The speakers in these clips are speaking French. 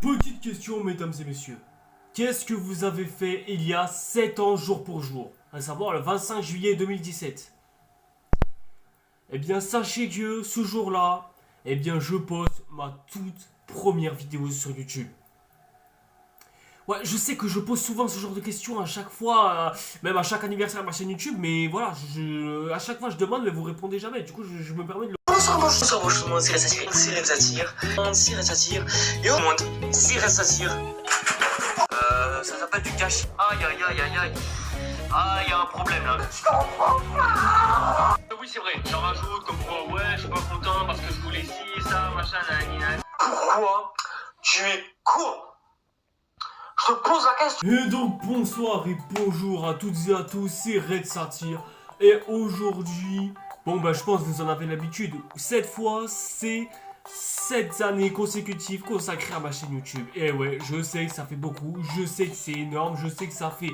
Petite question, mesdames et messieurs. Qu'est-ce que vous avez fait il y a 7 ans jour pour jour? À savoir le 25 juillet 2017. Eh bien, sachez que ce jour-là, eh bien, je poste ma toute première vidéo sur YouTube. Ouais, je sais que je pose souvent ce genre de questions à chaque fois, même à chaque anniversaire de ma chaîne YouTube, mais voilà, à chaque fois je demande, mais vous répondez jamais. Du coup, je me permets de le... Bonsoir, bonsoir, bonjour, tout le monde, c'est Satire, et au monde, c'est Satire. Ça s'appelle du cash. Aïe, aïe, aïe, aïe, aïe. Ah, il y a un problème là. Je comprends pas. Oui, c'est vrai, j'en rajoute comme quoi, ouais, je suis pas content parce que je voulais ci, ça, machin, nanana. Pourquoi tu es con? Je te pose la question. Et donc, bonsoir et bonjour à toutes et à tous, c'est Red Satire. Et aujourd'hui, bon bah je pense que vous en avez l'habitude, cette fois c'est 7 années consécutives consacrées à ma chaîne YouTube. Et ouais, je sais que ça fait beaucoup, je sais que c'est énorme, je sais que ça fait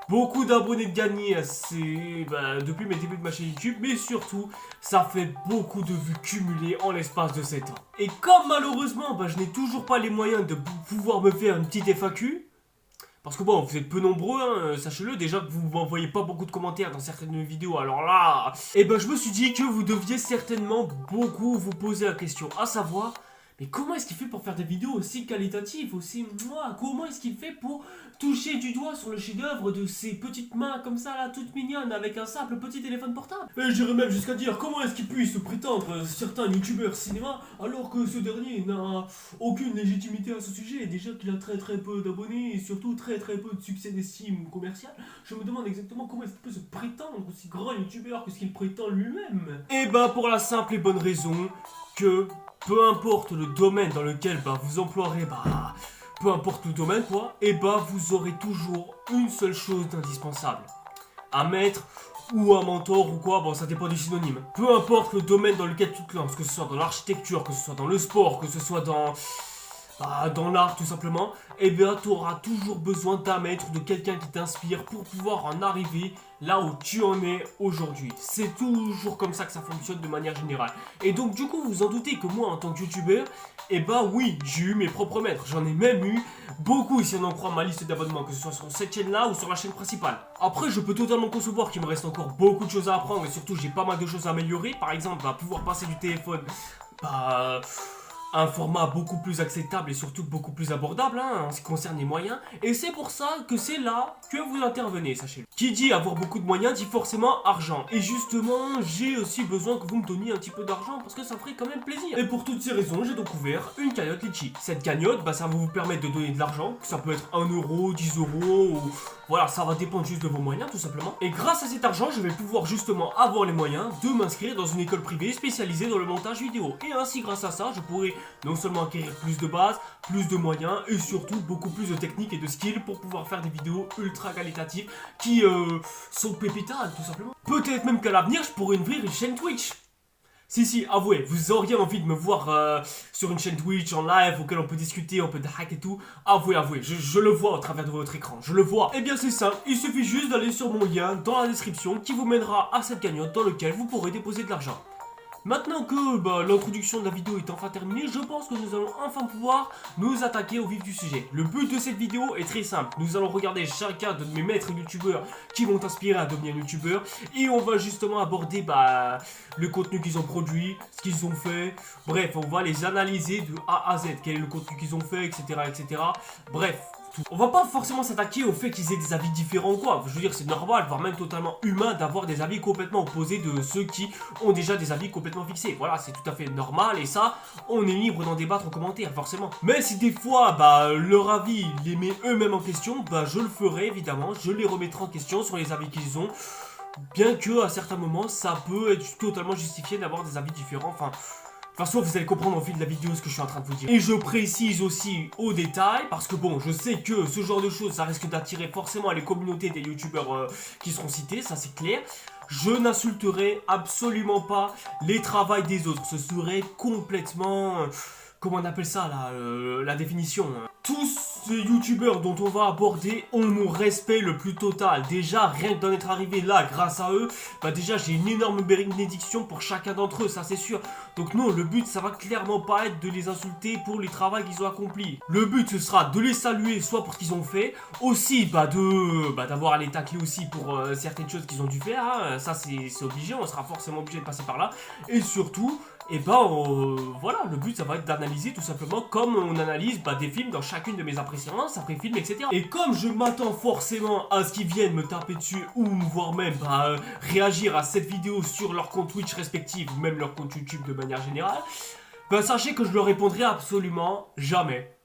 beaucoup d'abonnés de gagner depuis mes débuts de ma chaîne YouTube, mais surtout, ça fait beaucoup de vues cumulées en l'espace de 7 ans. Et comme malheureusement, je n'ai toujours pas les moyens de pouvoir me faire une petite FAQ, parce que bon, vous êtes peu nombreux, hein, sachez-le, déjà que vous m'envoyez pas beaucoup de commentaires dans certaines vidéos, alors là... Et je me suis dit que vous deviez certainement beaucoup vous poser la question, à savoir... Mais comment est-ce qu'il fait pour faire des vidéos aussi qualitatives, aussi... Comment est-ce qu'il fait pour toucher du doigt sur le chef-d'œuvre de ces petites mains comme ça, là, toutes mignonnes, avec un simple petit téléphone portable? Et j'irais même jusqu'à dire, comment est-ce qu'il puisse prétendre certains youtubeurs cinéma, alors que ce dernier n'a aucune légitimité à ce sujet, et déjà qu'il a très peu d'abonnés, et surtout très peu de succès d'estime commercial. Je me demande exactement comment est-ce qu'il peut se prétendre aussi grand youtubeur que ce qu'il prétend lui-même. Et pour la simple et bonne raison que... peu importe le domaine dans lequel vous emploierez, peu importe le domaine quoi, vous aurez toujours une seule chose d'indispensable. Un maître ou un mentor ou quoi, ça dépend du synonyme. Peu importe le domaine dans lequel tu te lances, que ce soit dans l'architecture, que ce soit dans le sport, que ce soit dans l'art tout simplement, tu auras toujours besoin d'un maître, de quelqu'un qui t'inspire pour pouvoir en arriver là où tu en es aujourd'hui. C'est toujours comme ça que ça fonctionne de manière générale. Et donc du coup vous en doutez que moi en tant que youtubeur, oui, j'ai eu mes propres maîtres. J'en ai même eu beaucoup si on en croit ma liste d'abonnements, que ce soit sur cette chaîne là ou sur la chaîne principale. Après je peux totalement concevoir qu'il me reste encore beaucoup de choses à apprendre et surtout j'ai pas mal de choses à améliorer. Par exemple, pouvoir passer du téléphone un format beaucoup plus acceptable et surtout beaucoup plus abordable en ce qui concerne les moyens. Et c'est pour ça que c'est là que vous intervenez, sachez-le. Qui dit avoir beaucoup de moyens dit forcément argent. Et justement, j'ai aussi besoin que vous me donniez un petit peu d'argent parce que ça ferait quand même plaisir. Et pour toutes ces raisons, j'ai donc ouvert une cagnotte Litchi. Cette cagnotte, ça va vous permettre de donner de l'argent. Ça peut être 1 euro, 10 euros ou... Voilà, ça va dépendre juste de vos moyens tout simplement. Et grâce à cet argent, je vais pouvoir justement avoir les moyens de m'inscrire dans une école privée spécialisée dans le montage vidéo. Et ainsi, grâce à ça, je pourrai non seulement acquérir plus de bases, plus de moyens et surtout beaucoup plus de techniques et de skills pour pouvoir faire des vidéos ultra qualitatives qui sont pépitales tout simplement. Peut-être même qu'à l'avenir, je pourrais ouvrir une chaîne Twitch. Si, avouez, vous auriez envie de me voir sur une chaîne Twitch en live auquel on peut discuter, on peut hack et tout. Avouez, je le vois au travers de votre écran, je le vois. Eh bien c'est simple, il suffit juste d'aller sur mon lien dans la description qui vous mènera à cette cagnotte dans laquelle vous pourrez déposer de l'argent. Maintenant que l'introduction de la vidéo est enfin terminée, je pense que nous allons enfin pouvoir nous attaquer au vif du sujet. Le but de cette vidéo est très simple. Nous allons regarder chacun de mes maîtres youtubeurs qui vont t'inspirer à devenir youtubeur. Et on va justement aborder le contenu qu'ils ont produit, ce qu'ils ont fait. Bref, on va les analyser de A à Z. Quel est le contenu qu'ils ont fait, etc. etc. Bref. On va pas forcément s'attaquer au fait qu'ils aient des avis différents ou quoi. Je veux dire, c'est normal, voire même totalement humain d'avoir des avis complètement opposés de ceux qui ont déjà des avis complètement fixés. Voilà, c'est tout à fait normal et ça, on est libre d'en débattre en commentaire, forcément. Mais si des fois, leur avis les met eux-mêmes en question, je le ferai évidemment. Je les remettrai en question sur les avis qu'ils ont. Bien que à certains moments, ça peut être totalement justifié d'avoir des avis différents. Enfin... De toute façon, vous allez comprendre au fil de la vidéo ce que je suis en train de vous dire. Et je précise aussi au détail, parce que je sais que ce genre de choses, ça risque d'attirer forcément les communautés des youtubeurs qui seront cités, ça c'est clair. Je n'insulterai absolument pas les travails des autres. Ce serait complètement... comment on appelle ça là, la définition Tous ces youtubeurs dont on va aborder ont mon respect le plus total. Déjà, rien que d'en être arrivé là grâce à eux, bah déjà j'ai une énorme bénédiction pour chacun d'entre eux, ça c'est sûr. Donc non, le but ça va clairement pas être de les insulter pour les travaux qu'ils ont accomplis. Le but ce sera de les saluer soit pour ce qu'ils ont fait, aussi d'avoir à les tacler aussi pour certaines choses qu'ils ont dû faire, hein. Ça c'est obligé, on sera forcément obligé de passer par là. Et surtout, et voilà, le but ça va être d'analyser tout simplement comme on analyse des films dans chacune de mes appréciations après film, etc. Et comme je m'attends forcément à ce qu'ils viennent me taper dessus ou voire même réagir à cette vidéo sur leur compte Twitch respectif ou même leur compte YouTube de manière générale, sachez que je leur répondrai absolument jamais.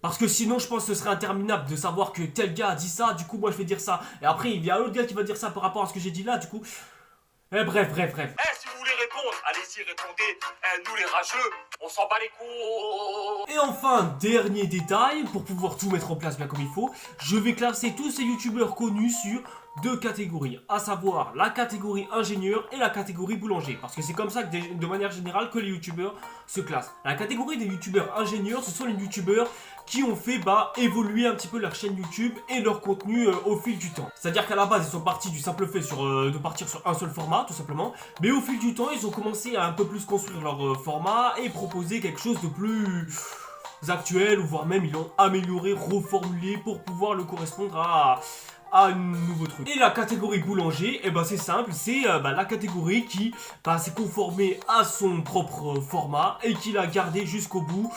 Parce que sinon je pense que ce serait interminable de savoir que tel gars a dit ça, du coup moi je vais dire ça. Et après il y a un autre gars qui va dire ça par rapport à ce que j'ai dit là, du coup... bref. Si vous voulez répondre, allez-y, répondez. Nous les rageux, on s'en bat les couilles. Et enfin, dernier détail, pour pouvoir tout mettre en place bien comme il faut, je vais classer tous ces youtubeurs connus sur deux catégories, à savoir la catégorie ingénieur et la catégorie boulanger. Parce que c'est comme ça que de manière générale que les youtubeurs se classent. La catégorie des youtubeurs ingénieurs, ce sont les youtubeurs qui ont fait évoluer un petit peu leur chaîne YouTube et leur contenu au fil du temps. C'est-à-dire qu'à la base ils sont partis du simple fait de partir sur un seul format tout simplement, mais au fil du temps ils ont commencé à un peu plus construire leur format et proposer quelque chose de plus actuel, ou voire même ils l'ont amélioré, reformulé pour pouvoir le correspondre à un nouveau truc. Et la catégorie boulanger, c'est simple, c'est la catégorie qui s'est conformée à son propre format et qui l'a gardé jusqu'au bout.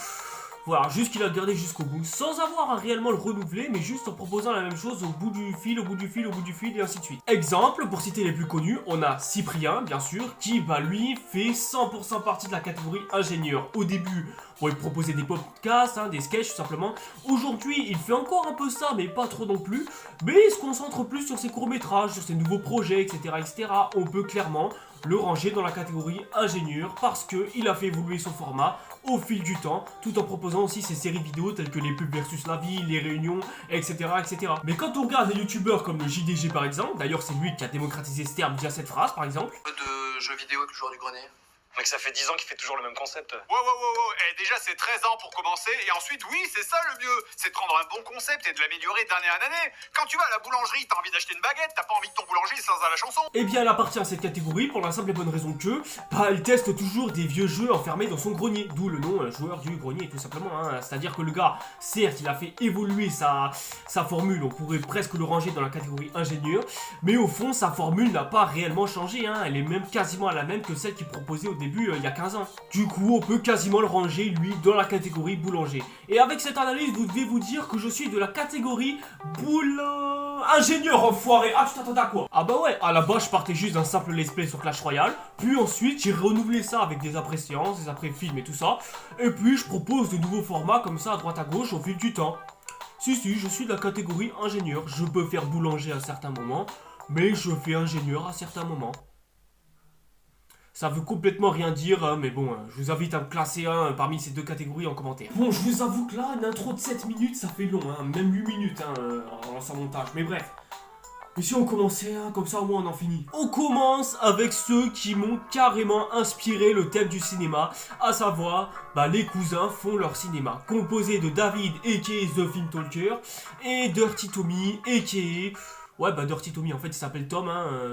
Voilà, juste qu'il a gardé jusqu'au bout, sans avoir à réellement le renouveler, mais juste en proposant la même chose au bout du fil, et ainsi de suite. Exemple, pour citer les plus connus, on a Cyprien, bien sûr, qui, lui, fait 100% partie de la catégorie ingénieur. Au début, il proposait des podcasts, des sketchs, tout simplement. Aujourd'hui, il fait encore un peu ça, mais pas trop non plus. Mais il se concentre plus sur ses courts-métrages, sur ses nouveaux projets, etc., etc. On peut clairement le ranger dans la catégorie ingénieur parce qu'il a fait évoluer son format au fil du temps, tout en proposant aussi ses séries vidéo telles que les pubs versus la vie, les réunions, etc., etc. Mais quand on regarde des youtubeurs comme le JDG par exemple, d'ailleurs c'est lui qui a démocratisé ce terme via cette phrase par exemple. De jeux vidéo avec le joueur du grenier. Mec, ça fait 10 ans qu'il fait toujours le même concept. Wow. Déjà, c'est 13 ans pour commencer. Et ensuite, oui, c'est ça le mieux. C'est de prendre un bon concept et de l'améliorer d'année en année. Quand tu vas à la boulangerie, t'as envie d'acheter une baguette, t'as pas envie que ton boulanger s'en à la chanson. Eh bien, elle appartient à cette catégorie pour la simple et bonne raison que, il teste toujours des vieux jeux enfermés dans son grenier. D'où le nom joueur du grenier, tout simplement. C'est-à-dire que le gars, certes, il a fait évoluer sa formule. On pourrait presque le ranger dans la catégorie ingénieur. Mais au fond, sa formule n'a pas réellement changé. Elle est même quasiment la même que celle qu'il proposait au début il y a 15 ans. Du coup, on peut quasiment le ranger, lui, dans la catégorie boulanger. Et avec cette analyse, vous devez vous dire que je suis de la catégorie ingénieur, enfoiré. Ah, tu t'attendais à quoi? Ah ouais, à la base, je partais juste d'un simple let's play sur Clash Royale. Puis ensuite, j'ai renouvelé ça avec des après-séances, des après-films et tout ça. Et puis, je propose de nouveaux formats comme ça à droite à gauche au fil du temps. Si, je suis de la catégorie ingénieur. Je peux faire boulanger à certains moments, mais je fais ingénieur à certains moments. Ça veut complètement rien dire, mais bon, je vous invite à me classer parmi ces deux catégories en commentaire. Bon, je vous avoue que là, une intro de 7 minutes, ça fait long, même 8 minutes en lançant montage, mais bref. Mais si on commençait, comme ça au moins on en finit. On commence avec ceux qui m'ont carrément inspiré le thème du cinéma, à savoir, les cousins font leur cinéma, composé de David, a.k.a. The Film Talker, et Dirty Tommy, a.k.a. Ouais, Dirty Tommy, en fait, il s'appelle Tom,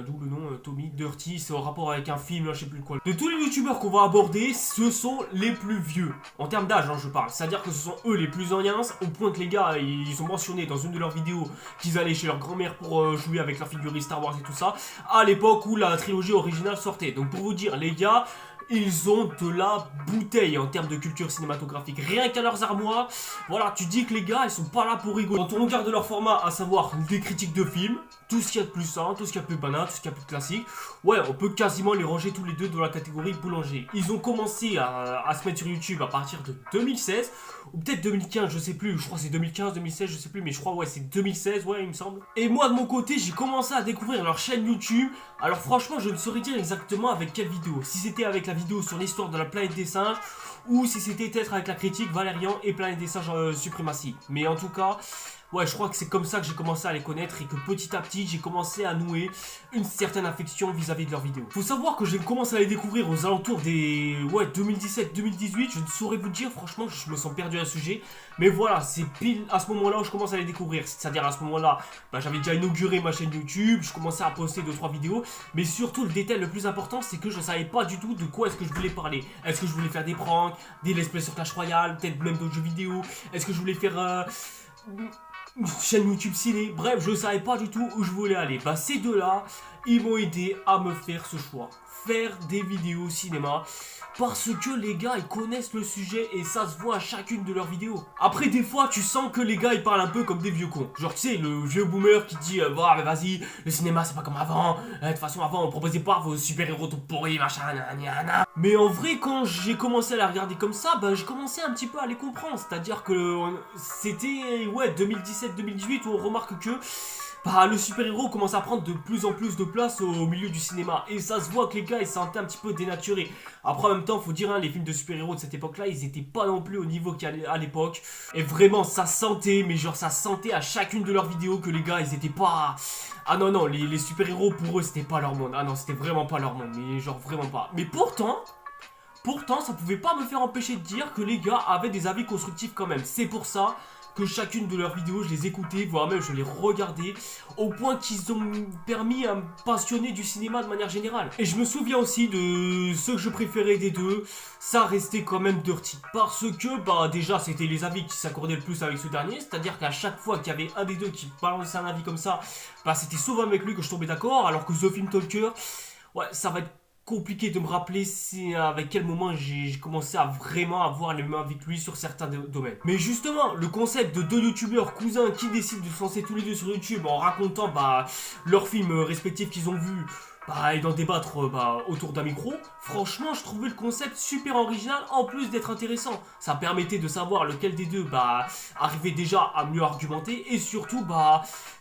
d'où le nom Tommy. Dirty, c'est en rapport avec un film, je sais plus quoi. De tous les youtubeurs qu'on va aborder, ce sont les plus vieux. En termes d'âge, je parle. C'est-à-dire que ce sont eux les plus anciens, au point que les gars, ils ont mentionné dans une de leurs vidéos qu'ils allaient chez leur grand-mère pour jouer avec leur figurine Star Wars et tout ça, à l'époque où la trilogie originale sortait. Donc pour vous dire, les gars, ils ont de la bouteille en termes de culture cinématographique. Rien qu'à leurs armoires, voilà, tu dis que les gars, ils sont pas là pour rigoler. Quand on regarde leur format, à savoir des critiques de films, tout ce qu'il y a de plus simple, tout ce qu'il y a de plus banal, tout ce qu'il y a de plus classique, ouais, on peut quasiment les ranger tous les deux dans la catégorie boulanger. Ils ont commencé à se mettre sur YouTube à partir de 2016, ou peut-être 2015, je sais plus, je crois que c'est 2015, 2016, je sais plus, mais je crois, ouais, c'est 2016, ouais, il me semble. Et moi, de mon côté, j'ai commencé à découvrir leur chaîne YouTube. Alors franchement, je ne saurais dire exactement avec quelle vidéo. Si c'était avec la vidéo sur l'histoire de la planète des singes, ou si c'était peut-être avec la critique Valérian et planète des singes suprématie. Mais en tout cas, Ouais, je crois que c'est comme ça que j'ai commencé à les connaître et que petit à petit j'ai commencé à nouer une certaine affection vis-à-vis de leurs vidéos. Faut savoir que j'ai commencé à les découvrir aux alentours des 2017-2018, je ne saurais vous dire, franchement je me sens perdu à ce sujet. Mais voilà, c'est pile à ce moment-là où je commence à les découvrir. C'est-à-dire à ce moment-là, j'avais déjà inauguré ma chaîne YouTube, je commençais à poster 2-3 vidéos. Mais surtout le détail le plus important, c'est que je savais pas du tout de quoi est-ce que je voulais parler. Est-ce que je voulais faire des pranks, des let's play sur Clash Royale, peut-être même d'autres jeux vidéo. Est-ce que je voulais faire une chaîne YouTube ciné, bref, je savais pas du tout où je voulais aller. Bah ces deux-là, ils m'ont aidé à me faire ce choix. Faire des vidéos cinéma. Parce que les gars, ils connaissent le sujet et ça se voit à chacune de leurs vidéos. Après, des fois, tu sens que les gars, ils parlent un peu comme des vieux cons. Genre, tu sais, le vieux boomer qui dit bah, mais vas-y, le cinéma, c'est pas comme avant. De toute façon, avant, on proposait pas vos super-héros tout pourris, machin, nanana. Mais en vrai, quand j'ai commencé à la regarder comme ça, bah, j'ai commencé un petit peu à les comprendre. C'est-à-dire que c'était, 2017-2018 où on remarque que bah, le super-héros commence à prendre de plus en plus de place au milieu du cinéma. Et ça se voit que les gars, ils se sentaient un petit peu dénaturés. Après, en même temps, faut dire, hein, les films de super-héros de cette époque-là, ils étaient pas non plus au niveau qu'il y a à l'époque. Et vraiment, ça sentait, mais genre, ça sentait à chacune de leurs vidéos que les gars, ils étaient pas... Ah non, non, les super-héros, pour eux, c'était pas leur monde. Ah non, c'était vraiment pas leur monde, mais genre, vraiment pas. Mais pourtant, ça pouvait pas me faire empêcher de dire que les gars avaient des avis constructifs quand même. C'est pour ça que chacune de leurs vidéos, je les écoutais, voire même je les regardais, au point qu'ils ont permis à me passionner du cinéma de manière générale. Et je me souviens aussi de ceux que je préférais des deux, ça restait quand même Dirty. Parce que, bah déjà, c'était les avis qui s'accordaient le plus avec ce dernier, c'est-à-dire qu'à chaque fois qu'il y avait un des deux qui balançait un avis comme ça, bah c'était souvent avec lui que je tombais d'accord, alors que The Film Talker, ouais, ça va être compliqué de me rappeler avec quel moment j'ai commencé à vraiment avoir les mains avec lui sur certains domaines. Mais justement, le concept de deux youtubeurs cousins qui décident de se lancer tous les deux sur YouTube en racontant bah, leurs films respectifs qu'ils ont vus, bah, et d'en débattre autour d'un micro, franchement je trouvais le concept super original en plus d'être intéressant. Ça permettait de savoir lequel des deux arrivait déjà à mieux argumenter et surtout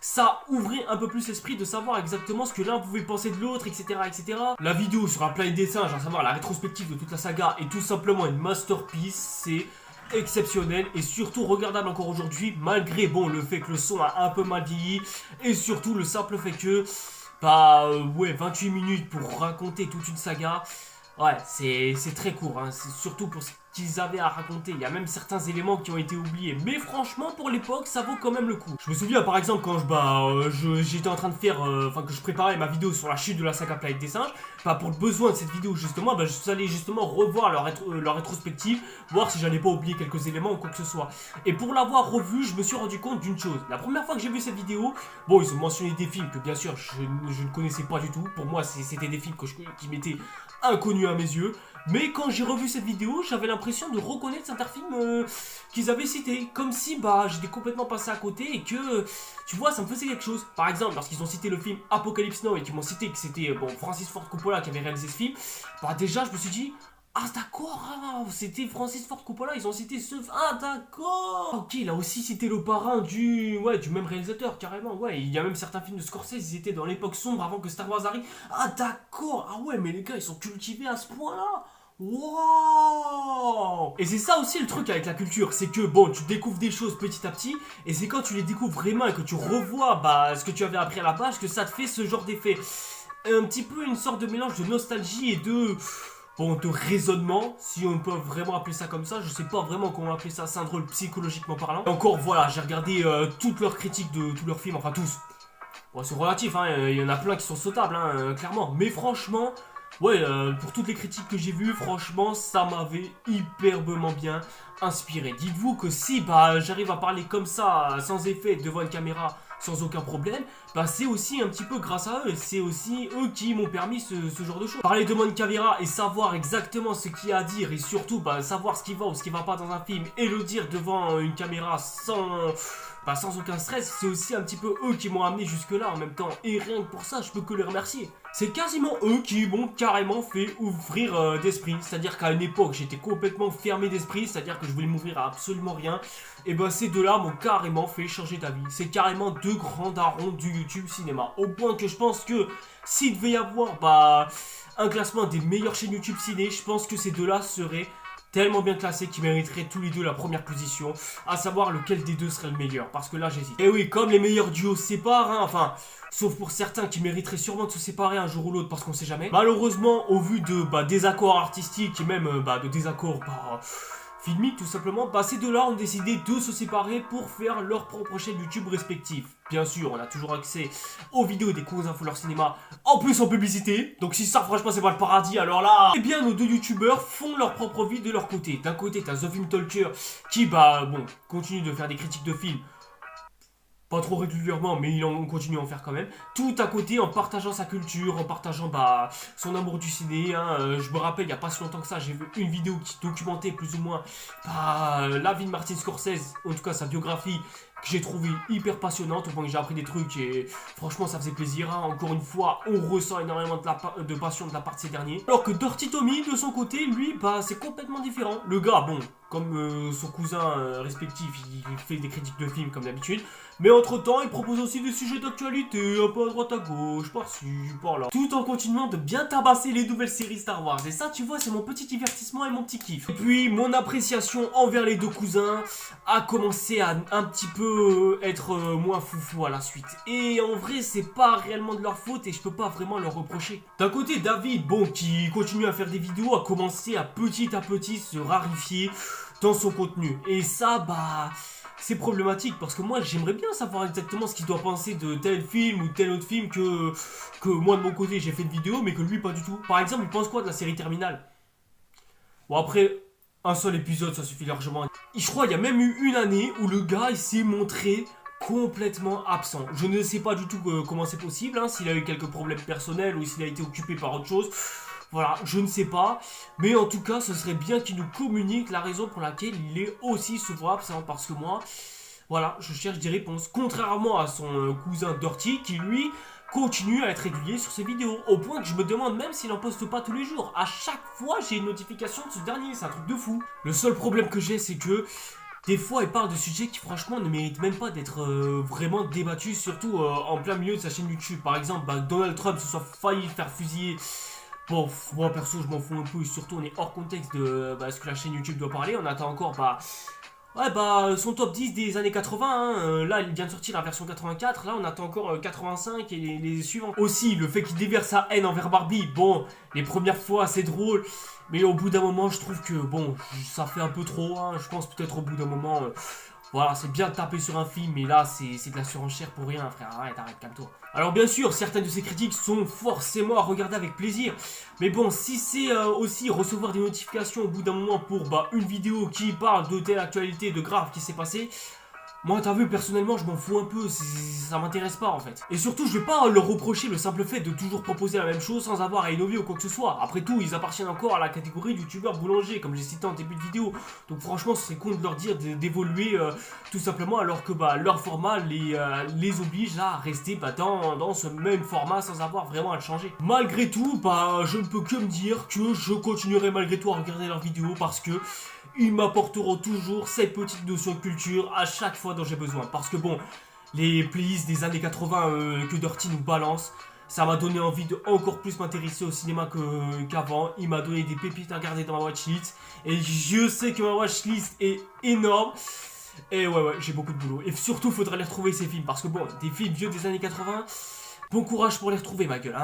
ça ouvrait un peu plus l'esprit de savoir exactement ce que l'un pouvait penser de l'autre, etc., etc. La vidéo sur un planète des singes, à savoir la rétrospective de toute la saga, est tout simplement une masterpiece. C'est exceptionnel et surtout regardable encore aujourd'hui, malgré le fait que le son a un peu mal vieilli et surtout le simple fait que 28 minutes pour raconter toute une saga. Ouais, c'est très court, hein. C'est surtout pour ce qu'ils avaient à raconter. Il y a même certains éléments qui ont été oubliés. Mais franchement, pour l'époque, ça vaut quand même le coup. Je me souviens par exemple quand j'étais en train de faire, que je préparais ma vidéo sur la chute de la saga Planète des Singes. Pour le besoin de cette vidéo justement, je suis allé justement revoir leur rétrospective, voir si j'allais pas oublier quelques éléments ou quoi que ce soit. Et pour l'avoir revu, je me suis rendu compte d'une chose. La première fois que j'ai vu cette vidéo, ils ont mentionné des films que bien sûr je ne connaissais pas du tout. Pour moi, c'était des films qui m'étaient inconnus à mes yeux. Mais quand j'ai revu cette vidéo, j'avais l'impression de reconnaître certains films qu'ils avaient cités. Comme si j'étais complètement passé à côté et que, tu vois, ça me faisait quelque chose. Par exemple, lorsqu'ils ont cité le film Apocalypse Now et qu'ils m'ont cité que c'était Francis Ford Coppola qui avait réalisé ce film, déjà je me suis dit... Ah d'accord, c'était Francis Ford Coppola, ils ont cité ce... Ah d'accord. Ok, il a aussi cité le parrain du même réalisateur, carrément. Ouais, il y a même certains films de Scorsese, ils étaient dans l'époque sombre avant que Star Wars arrive. Ah d'accord. Ah ouais, mais les gars, ils sont cultivés à ce point-là. Wow. Et c'est ça aussi le truc avec la culture, c'est que tu découvres des choses petit à petit, et c'est quand tu les découvres vraiment et que tu revois ce que tu avais appris à la base que ça te fait ce genre d'effet. Un petit peu une sorte de mélange de nostalgie et de raisonnement, si on peut vraiment appeler ça comme ça. Je sais pas vraiment comment appeler ça, c'est un drôle psychologiquement parlant. Et encore voilà, j'ai regardé toutes leurs critiques de tous leurs films, enfin tous. C'est relatif, hein, il y en a plein qui sont sautables, hein, clairement. Mais franchement, pour toutes les critiques que j'ai vues, franchement, ça m'avait hyperbement bien inspiré. Dites-vous que si j'arrive à parler comme ça, sans effet, devant une caméra, sans aucun problème, c'est aussi un petit peu grâce à eux. C'est aussi eux qui m'ont permis ce genre de choses. Parler devant une caméra et savoir exactement ce qu'il y a à dire et surtout savoir ce qui va ou ce qui va pas dans un film et le dire devant une caméra sans aucun stress, c'est aussi un petit peu eux qui m'ont amené jusque là en même temps. Et rien que pour ça, je peux que les remercier. C'est quasiment eux qui m'ont carrément fait ouvrir d'esprit. C'est-à-dire qu'à une époque, j'étais complètement fermé d'esprit, c'est-à-dire que je voulais m'ouvrir à absolument rien. Et ces deux-là m'ont carrément fait changer d'avis. C'est carrément deux grands darons du YouTube cinéma. Au point que je pense que s'il devait y avoir un classement des meilleures chaînes YouTube ciné, je pense que ces deux-là seraient tellement bien classés qui mériteraient tous les deux la première position, à savoir lequel des deux serait le meilleur, parce que là j'hésite. Et oui, comme les meilleurs duos se séparent, hein, enfin, sauf pour certains qui mériteraient sûrement de se séparer un jour ou l'autre parce qu'on sait jamais. Malheureusement, au vu de désaccords artistiques et même de désaccords filmiques tout simplement, ces deux-là ont décidé de se séparer pour faire leur propre chaîne YouTube respective. Bien sûr, on a toujours accès aux vidéos des cousins font leur cinéma, en plus en publicité. Donc si ça franchement c'est pas le paradis, alors là, eh bien nos deux youtubeurs font leur propre vie de leur côté. D'un côté t'as The Film Talker qui continue de faire des critiques de films. Pas trop régulièrement, mais il continue à en faire quand même. Tout à côté, en partageant sa culture, en partageant son amour du ciné. Hein. Je me rappelle, il n'y a pas si longtemps que ça, j'ai vu une vidéo qui documentait plus ou moins la vie de Martin Scorsese, en tout cas sa biographie, que j'ai trouvé hyper passionnante, au point que j'ai appris des trucs et franchement ça faisait plaisir. Hein. Encore une fois, on ressent énormément de passion de la part de ces derniers. Alors que Dirty Tommy, de son côté, lui, c'est complètement différent. Le gars, comme son cousin respectif, il fait des critiques de films comme d'habitude. Mais entre temps, il propose aussi des sujets d'actualité, un peu à droite à gauche, par-ci, par-là. Tout en continuant de bien tabasser les nouvelles séries Star Wars. Et ça, tu vois, c'est mon petit divertissement et mon petit kiff. Et puis, mon appréciation envers les deux cousins a commencé à un petit peu être moins foufou à la suite. Et en vrai, c'est pas réellement de leur faute et je peux pas vraiment leur reprocher. D'un côté, David, qui continue à faire des vidéos, a commencé à petit se rarifier dans son contenu. Et ça, c'est problématique parce que moi j'aimerais bien savoir exactement ce qu'il doit penser de tel film ou tel autre film que moi de mon côté j'ai fait une vidéo mais que lui pas du tout. Par exemple, il pense quoi de la série Terminal? Bon, après, un seul épisode ça suffit largement. Je crois qu'il y a même eu une année où le gars il s'est montré complètement absent. Je ne sais pas du tout comment c'est possible, hein, s'il a eu quelques problèmes personnels ou s'il a été occupé par autre chose. Voilà, je ne sais pas, mais en tout cas, ce serait bien qu'il nous communique la raison pour laquelle il est aussi souvent absent, parce que moi, voilà, je cherche des réponses. Contrairement à son cousin Dirty, qui lui continue à être régulier sur ses vidéos, au point que je me demande même s'il en poste pas tous les jours. À chaque fois, j'ai une notification de ce dernier, c'est un truc de fou. Le seul problème que j'ai, c'est que des fois, il parle de sujets qui franchement ne méritent même pas d'être vraiment débattus, surtout en plein milieu de sa chaîne YouTube. Par exemple, Donald Trump se soit failli faire fusiller. Bon, moi perso je m'en fous un peu, surtout on est hors contexte de ce que la chaîne YouTube doit parler. On attend encore son top 10 des années 80, hein. Là il vient de sortir la version 84, là on attend encore 85 et les suivants. Aussi le fait qu'il déverse sa haine envers Barbie, les premières fois c'est drôle, mais au bout d'un moment je trouve que ça fait un peu trop, hein. Je pense peut-être au bout d'un moment, voilà, c'est bien de taper sur un film, mais là c'est de la surenchère pour rien, frère, arrête, calme-toi. Alors bien sûr, certaines de ces critiques sont forcément à regarder avec plaisir, mais si c'est aussi recevoir des notifications au bout d'un moment pour une vidéo qui parle de telle actualité, de grave qui s'est passé, moi t'as vu, personnellement je m'en fous un peu, ça m'intéresse pas en fait. Et surtout je vais pas leur reprocher le simple fait de toujours proposer la même chose sans avoir à innover ou quoi que ce soit. Après tout, ils appartiennent encore à la catégorie de youtubeurs boulangers, comme j'ai cité en début de vidéo. Donc franchement ce serait con de leur dire d'évoluer tout simplement, alors que leur format les oblige à rester dans ce même format sans avoir vraiment à le changer. Malgré tout, je ne peux que me dire que je continuerai malgré tout à regarder leurs vidéos parce que ils m'apporteront toujours cette petite notion de culture à chaque fois dont j'ai besoin. Parce que les playlists des années 80 que Dirty nous balance, ça m'a donné envie de encore plus m'intéresser au cinéma qu'avant. Il m'a donné des pépites à regarder dans ma watchlist. Et je sais que ma watchlist est énorme. Et ouais, j'ai beaucoup de boulot. Et surtout, faudrait les retrouver ces films. Parce que des films vieux des années 80, bon courage pour les retrouver, ma gueule.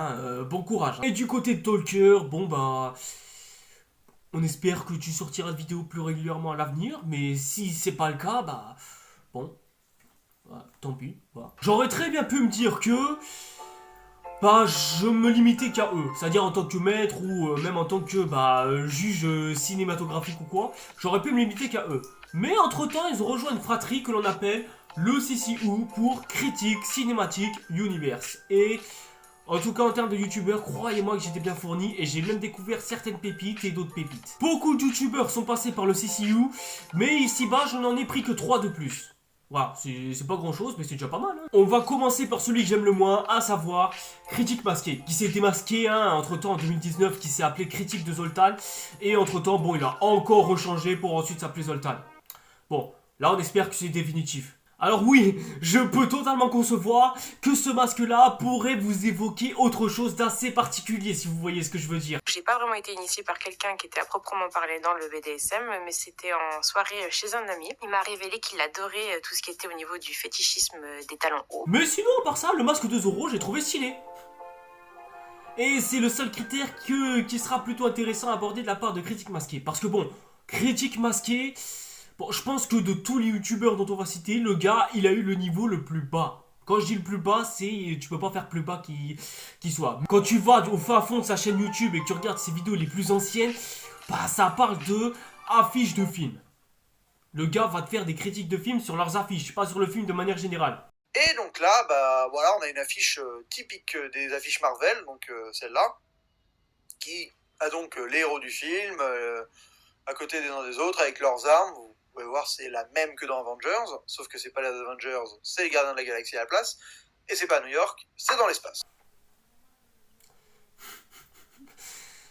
Bon courage. Et du côté de Talker, on espère que tu sortiras de vidéos plus régulièrement à l'avenir, mais si c'est pas le cas, tant pis. Voilà. J'aurais très bien pu me dire que je me limitais qu'à eux, c'est-à-dire en tant que maître ou même en tant que juge cinématographique ou quoi, j'aurais pu me limiter qu'à eux. Mais entre-temps, ils ont rejoint une fratrie que l'on appelle le CCU pour Critique Cinématique Universe. Et en tout cas, en termes de youtubeurs, croyez-moi que j'étais bien fourni et j'ai même découvert certaines pépites et d'autres pépites. Beaucoup de youtubeurs sont passés par le CCU, mais ici-bas, je n'en ai pris que 3 de plus. Voilà, c'est pas grand chose, mais c'est déjà pas mal. Hein. On va commencer par celui que j'aime le moins, à savoir Critique Masqué, qui s'est démasqué entre-temps en 2019, qui s'est appelé Critique de Zoltan, et entre-temps, il a encore rechangé pour ensuite s'appeler Zoltan. Là, on espère que c'est définitif. Alors oui, je peux totalement concevoir que ce masque-là pourrait vous évoquer autre chose d'assez particulier, si vous voyez ce que je veux dire. J'ai pas vraiment été initiée par quelqu'un qui était à proprement parler dans le BDSM, mais c'était en soirée chez un ami. Il m'a révélé qu'il adorait tout ce qui était au niveau du fétichisme des talons hauts. Mais sinon, à part ça, le masque de Zoro, j'ai trouvé stylé. Et c'est le seul critère qui sera plutôt intéressant à aborder de la part de Critique Masqué. Parce que bon, Critique Masqué... Bon, je pense que de tous les youtubeurs dont on va citer, le gars, il a eu le niveau le plus bas. Quand je dis le plus bas, c'est... Tu peux pas faire plus bas qu'il soit. Quand tu vas au fin fond de sa chaîne YouTube et que tu regardes ses vidéos les plus anciennes, bah ça parle de affiches de films. Le gars va te faire des critiques de films sur leurs affiches, pas sur le film de manière générale. Et donc là, bah voilà, on a une affiche typique des affiches Marvel, donc celle-là, qui a donc les héros du film, à côté des uns des autres, avec leurs armes. Vous pouvez voir, c'est la même que dans Avengers, sauf que c'est pas les Avengers, c'est les Gardiens de la Galaxie à la place, et c'est pas à New York, c'est dans l'espace.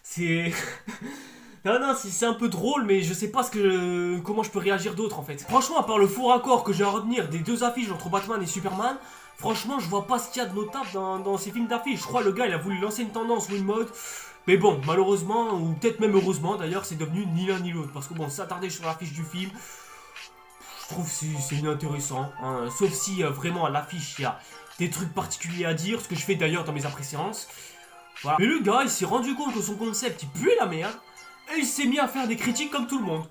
C'est... Non, c'est un peu drôle, mais je sais pas comment je peux réagir d'autre en fait. Franchement, à part le faux raccord que j'ai à retenir des deux affiches entre Batman et Superman, franchement, je vois pas ce qu'il y a de notable dans ces films d'affiches. Je crois que le gars, il a voulu lancer une tendance ou une mode. Mais bon, malheureusement, ou peut-être même heureusement d'ailleurs, c'est devenu ni l'un ni l'autre. Parce que bon, s'attarder sur l'affiche du film, je trouve que c'est inintéressant. Hein. Sauf si vraiment à l'affiche, il y a des trucs particuliers à dire, ce que je fais d'ailleurs dans mes après-séances. Voilà. Mais le gars, il s'est rendu compte que son concept, il puait la merde. Et il s'est mis à faire des critiques comme tout le monde.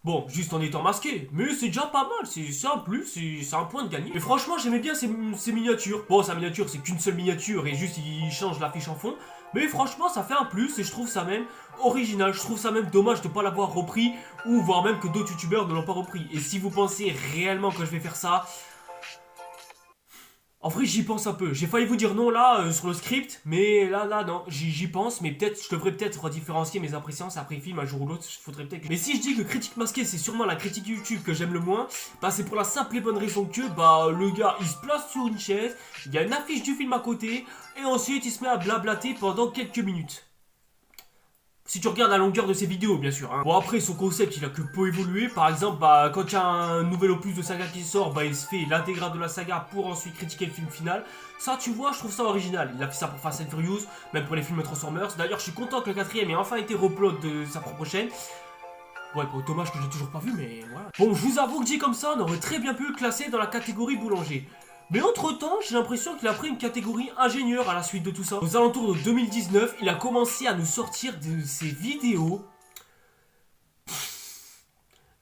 Bon, juste en étant masqué, mais c'est déjà pas mal, c'est un plus, c'est un point de gagner. Mais franchement, j'aimais bien ces miniatures. Bon, sa miniature, c'est qu'une seule miniature et juste il change l'affiche en fond. Mais franchement, ça fait un plus et je trouve ça même original. Je trouve ça même dommage de ne pas l'avoir repris ou voire même que d'autres youtubeurs ne l'ont pas repris. Et si vous pensez réellement que je vais faire ça... En vrai, j'y pense un peu. J'ai failli vous dire non là sur le script, mais là non, j'y pense, mais peut-être je devrais peut-être redifférencier mes impressions après film un jour ou l'autre. Faudrait peut-être. Mais si je dis que Critique Masqué c'est sûrement la critique YouTube que j'aime le moins, bah c'est pour la simple et bonne raison que bah le gars il se place sur une chaise, il y a une affiche du film à côté, et ensuite il se met à blablater pendant quelques minutes. Si tu regardes la longueur de ses vidéos, bien sûr. Hein. Bon, après, son concept, il a que peu évolué. Par exemple, bah, quand il y a un nouvel opus de saga qui sort, bah, il se fait l'intégrale de la saga pour ensuite critiquer le film final. Ça, tu vois, je trouve ça original. Il a fait ça pour Fast and Furious, même pour les films Transformers. D'ailleurs, je suis content que le 4ème ait enfin été reupload de sa propre chaîne. Ouais, bon, dommage que j'ai toujours pas vu, mais voilà. Bon, je vous avoue que dit comme ça, on aurait très bien pu le classer dans la catégorie boulanger. Mais entre temps, j'ai l'impression qu'il a pris une catégorie ingénieur à la suite de tout ça. Aux alentours de 2019, il a commencé à nous sortir de ses vidéos.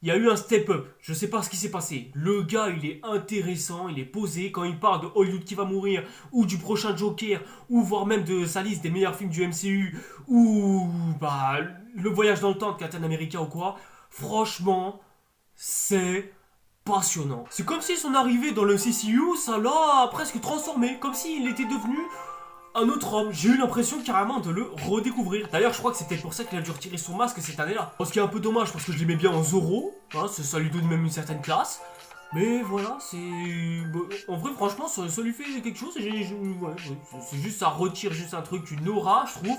Il y a eu un step-up, je sais pas ce qui s'est passé. Le gars, il est intéressant, il est posé. Quand il parle de Hollywood qui va mourir, ou du prochain Joker, ou voire même de sa liste des meilleurs films du MCU, ou bah le voyage dans le temps de Captain America ou quoi. Franchement, c'est... passionnant. C'est comme si son arrivée dans le CCU, ça l'a presque transformé, comme s'il était devenu un autre homme. J'ai eu l'impression carrément de le redécouvrir. D'ailleurs, je crois que c'était pour ça qu'il a dû retirer son masque cette année-là. Ce qui est un peu dommage parce que je l'aimais bien en Zoro, hein, ça lui donne même une certaine classe. Mais voilà, c'est... En vrai, franchement, ça lui fait quelque chose. Ouais, c'est juste, ça retire juste un truc, une aura, je trouve.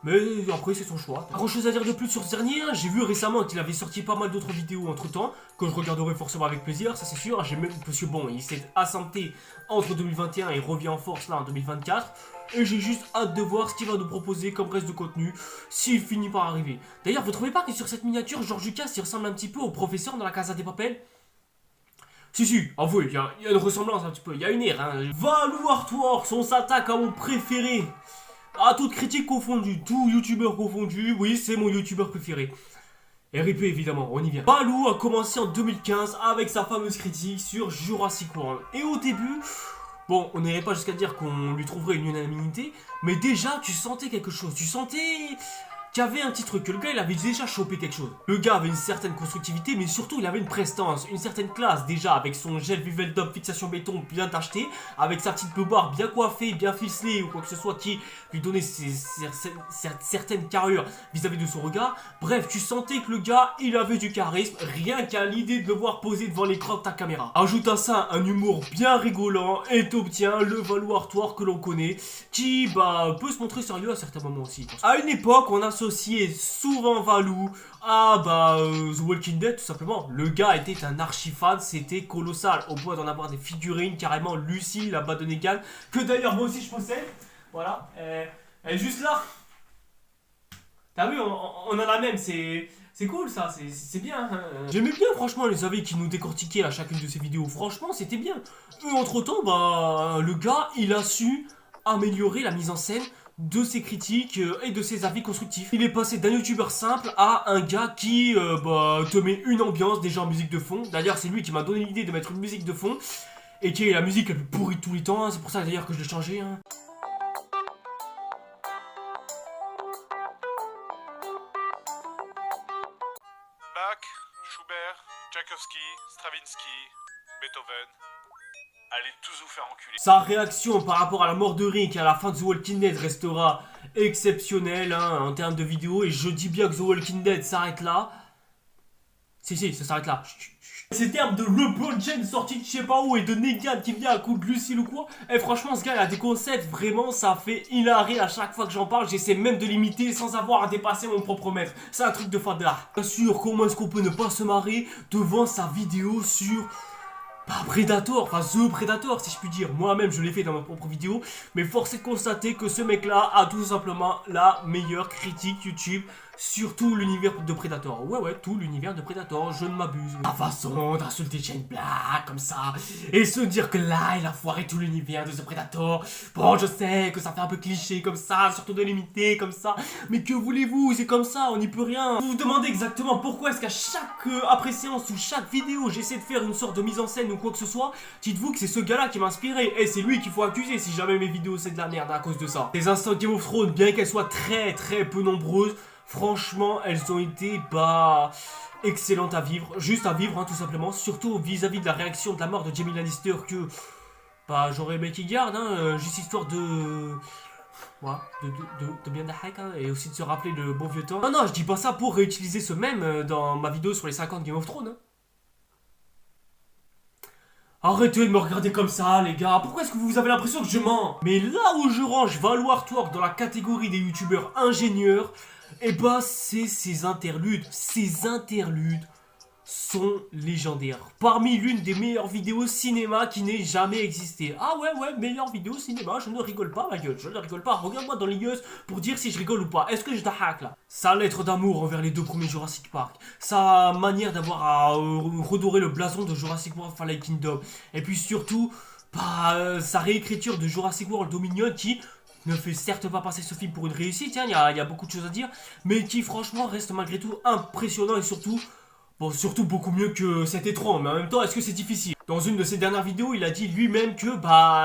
Mais après c'est son choix. Pas grand chose à dire de plus sur ce dernier, hein. J'ai vu récemment qu'il avait sorti pas mal d'autres vidéos entre temps, que je regarderai forcément avec plaisir, ça c'est sûr. J'ai même, parce que bon, il s'est assenté entre 2021 et revient en force là en 2024. Et j'ai juste hâte de voir ce qu'il va nous proposer comme reste de contenu, s'il finit par arriver. D'ailleurs, vous trouvez pas que sur cette miniature, George Lucas il ressemble un petit peu au professeur dans la Casa des Papel? Si, avouez, il y a une ressemblance un petit peu, il y a une ère. Hein. Valou Artworks, on s'attaque à mon préféré. À toute critique confondue, tout youtubeur confondu, oui, c'est mon youtubeur préféré. RIP évidemment, on y vient. Balou a commencé en 2015 avec sa fameuse critique sur Jurassic World. Et au début, bon, on n'irait pas jusqu'à dire qu'on lui trouverait une unanimité, mais déjà, tu sentais quelque chose. Tu sentais qu'il y avait un petit truc, que le gars, il avait déjà chopé quelque chose. Le gars avait une certaine constructivité, mais surtout, il avait une prestance, une certaine classe déjà, avec son gel Viveldop fixation béton bien tacheté, avec sa petite beubare bien coiffée, bien ficelée, ou quoi que ce soit qui lui donnait certaines carrures vis-à-vis de son regard. Bref, tu sentais que le gars, il avait du charisme, rien qu'à l'idée de le voir poser devant l'écran de ta caméra. Ajoute à ça un humour bien rigolant, et t'obtiens le Valou Artworks que l'on connaît, qui, bah, peut se montrer sérieux à certains moments aussi. À une époque, on a ce associait souvent Valou à The Walking Dead tout simplement. Le gars était un archi-fan, c'était colossal, au point d'en avoir des figurines, carrément Lucy, la bas de Negan, que d'ailleurs moi aussi je possède. Voilà, elle est juste là. T'as vu, on en a même, c'est cool ça, c'est bien. Hein. J'aimais bien franchement les avis qui nous décortiquaient à chacune de ces vidéos, franchement c'était bien. Et entre temps, le gars il a su améliorer la mise en scène de ses critiques et de ses avis constructifs. Il est passé d'un youtubeur simple à un gars qui te met une ambiance déjà en musique de fond. D'ailleurs c'est lui qui m'a donné l'idée de mettre une musique de fond et qui est la musique la plus pourrie de tous les temps, hein. C'est pour ça d'ailleurs que je l'ai changé. Hein. Bach, Schubert, Tchaïkovski, Stravinsky, Beethoven. Allez tous vous faire enculer. Sa réaction par rapport à la mort de Rick à la fin de The Walking Dead restera exceptionnelle hein, en termes de vidéo. Et je dis bien que The Walking Dead s'arrête là. Si, ça s'arrête là. Ces termes de LeBron James sorti de je sais pas où et de Negan qui vient à coup de Lucille ou quoi. Et franchement, ce gars il a des concepts, vraiment ça fait hilaré à chaque fois que j'en parle. J'essaie même de l'imiter sans avoir à dépasser mon propre maître. C'est un truc de fada. Bien sûr, comment est-ce qu'on peut ne pas se marrer devant sa vidéo sur... Predator, enfin The Predator si je puis dire. Moi-même je l'ai fait dans ma propre vidéo. Mais force est de constater que ce mec là a tout simplement la meilleure critique YouTube sur tout l'univers de Predator. Ouais, tout l'univers de Predator, je ne m'abuse. La façon d'insulter Shane Black comme ça et se dire que là il a foiré tout l'univers de The Predator. Bon, je sais que ça fait un peu cliché comme ça, surtout de l'imiter comme ça. Mais que voulez-vous, c'est comme ça, on n'y peut rien. Vous vous demandez exactement pourquoi est-ce qu'à chaque après-séance ou chaque vidéo j'essaie de faire une sorte de mise en scène ou quoi que ce soit. Dites-vous que c'est ce gars-là qui m'a inspiré. Et c'est lui qu'il faut accuser si jamais mes vidéos c'est de la merde à cause de ça. Les instants Game of Thrones, bien qu'elles soient très peu nombreuses, franchement, elles ont été excellentes à vivre, juste à vivre hein, tout simplement, surtout vis-à-vis de la réaction de la mort de Jaime Lannister que j'aurais aimé qu'il garde, hein, juste histoire de bien d'hack hein, et aussi de se rappeler le bon vieux temps. Non, je dis pas ça pour réutiliser ce même dans ma vidéo sur les 50 Game of Thrones. Hein. Arrêtez de me regarder comme ça les gars, pourquoi est-ce que vous avez l'impression que je mens? Mais là où je range Valou Artwork dans la catégorie des youtubeurs ingénieurs, et c'est ces interludes. Ces interludes sont légendaires. Parmi l'une des meilleures vidéos cinéma qui n'ait jamais existé. Ah ouais, meilleure vidéo cinéma, je ne rigole pas ma gueule, je ne rigole pas. Regarde-moi dans les yeux pour dire si je rigole ou pas. Est-ce que je t'hack là? Sa lettre d'amour envers les deux premiers Jurassic Park. Sa manière d'avoir à redorer le blason de Jurassic World Fallen Kingdom. Et puis surtout, sa réécriture de Jurassic World Dominion qui... ne fait certes pas passer ce film pour une réussite, il y a beaucoup de choses à dire, mais qui franchement reste malgré tout impressionnant et surtout beaucoup mieux que cet étrange, mais en même temps est-ce que c'est difficile? Dans une de ses dernières vidéos, il a dit lui-même que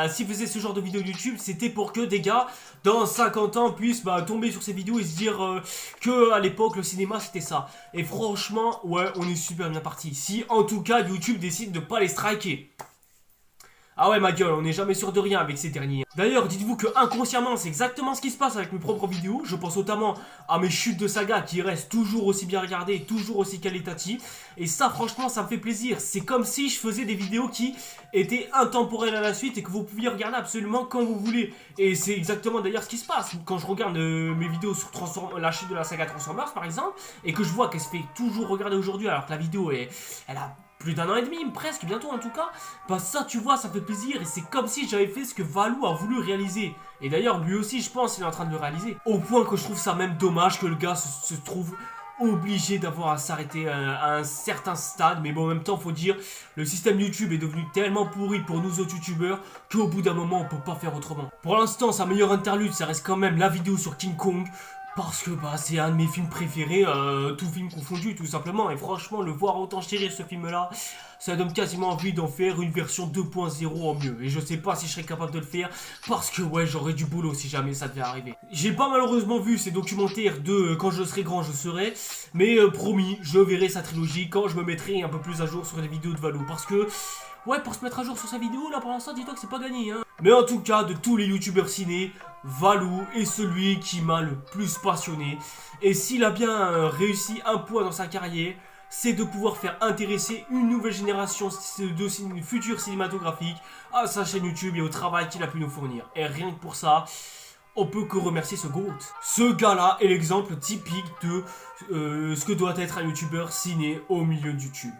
s'il faisait ce genre de vidéo YouTube, c'était pour que des gars dans 50 ans puissent tomber sur ces vidéos et se dire que à l'époque le cinéma c'était ça. Et franchement, ouais, on est super bien parti. Si en tout cas YouTube décide de pas les striker. Ah ouais ma gueule, on n'est jamais sûr de rien avec ces derniers. D'ailleurs, dites-vous que inconsciemment, c'est exactement ce qui se passe avec mes propres vidéos. Je pense notamment à mes chutes de saga qui restent toujours aussi bien regardées, toujours aussi qualitatives. Et ça, franchement, ça me fait plaisir. C'est comme si je faisais des vidéos qui étaient intemporelles à la suite et que vous pouviez regarder absolument quand vous voulez. Et c'est exactement d'ailleurs ce qui se passe. Quand je regarde mes vidéos sur la chute de la saga Transformers, par exemple, et que je vois qu'elle se fait toujours regarder aujourd'hui alors que la vidéo, elle a... plus d'1 an et demi, presque, bientôt en tout cas, ça tu vois, ça fait plaisir et c'est comme si j'avais fait ce que Valou a voulu réaliser. Et d'ailleurs lui aussi je pense il est en train de le réaliser. Au point que je trouve ça même dommage que le gars se trouve obligé d'avoir à s'arrêter à un certain stade. Mais bon en même temps faut dire, le système YouTube est devenu tellement pourri pour nous autres youtubeurs qu'au bout d'un moment on peut pas faire autrement. Pour l'instant sa meilleure interlude ça reste quand même la vidéo sur King Kong. Parce que c'est un de mes films préférés, tout film confondu tout simplement. Et franchement, le voir autant chérir ce film là, ça donne quasiment envie d'en faire une version 2.0 en mieux. Et je sais pas si je serais capable de le faire, parce que ouais, j'aurais du boulot si jamais ça devait arriver. J'ai pas malheureusement vu ces documentaires de Quand je serai grand je serai, mais promis, je verrai sa trilogie quand je me mettrai un peu plus à jour sur les vidéos de Valou. Parce que... ouais, pour se mettre à jour sur sa vidéo, là, pour l'instant, dis-toi que c'est pas gagné, hein. Mais en tout cas, de tous les youtubeurs ciné, Valou est celui qui m'a le plus passionné. Et s'il a bien réussi un point dans sa carrière, c'est de pouvoir faire intéresser une nouvelle génération de futurs cinématographiques à sa chaîne YouTube et au travail qu'il a pu nous fournir. Et rien que pour ça, on peut que remercier ce GOAT. Ce gars-là est l'exemple typique de ce que doit être un youtubeur ciné au milieu de YouTube.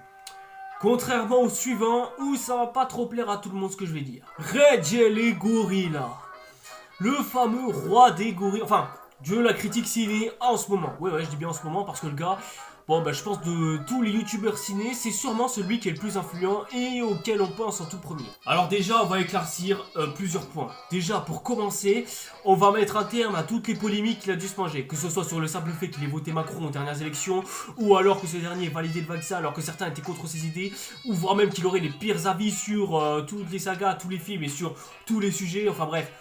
Contrairement au suivant, où ça va pas trop plaire à tout le monde ce que je vais dire. Reg et les gorillas. Le fameux roi des gorillas. Enfin, de la critique ciné en ce moment. Ouais, je dis bien en ce moment parce que le gars... Bon, bah je pense de tous les youtubeurs ciné, c'est sûrement celui qui est le plus influent et auquel on pense en tout premier. Alors déjà, on va éclaircir plusieurs points. Déjà, pour commencer, on va mettre un terme à toutes les polémiques qu'il a dû se manger. Que ce soit sur le simple fait qu'il ait voté Macron aux dernières élections, ou alors que ce dernier ait validé le vaccin alors que certains étaient contre ses idées, ou voire même qu'il aurait les pires avis sur toutes les sagas, tous les films et sur tous les sujets, enfin bref.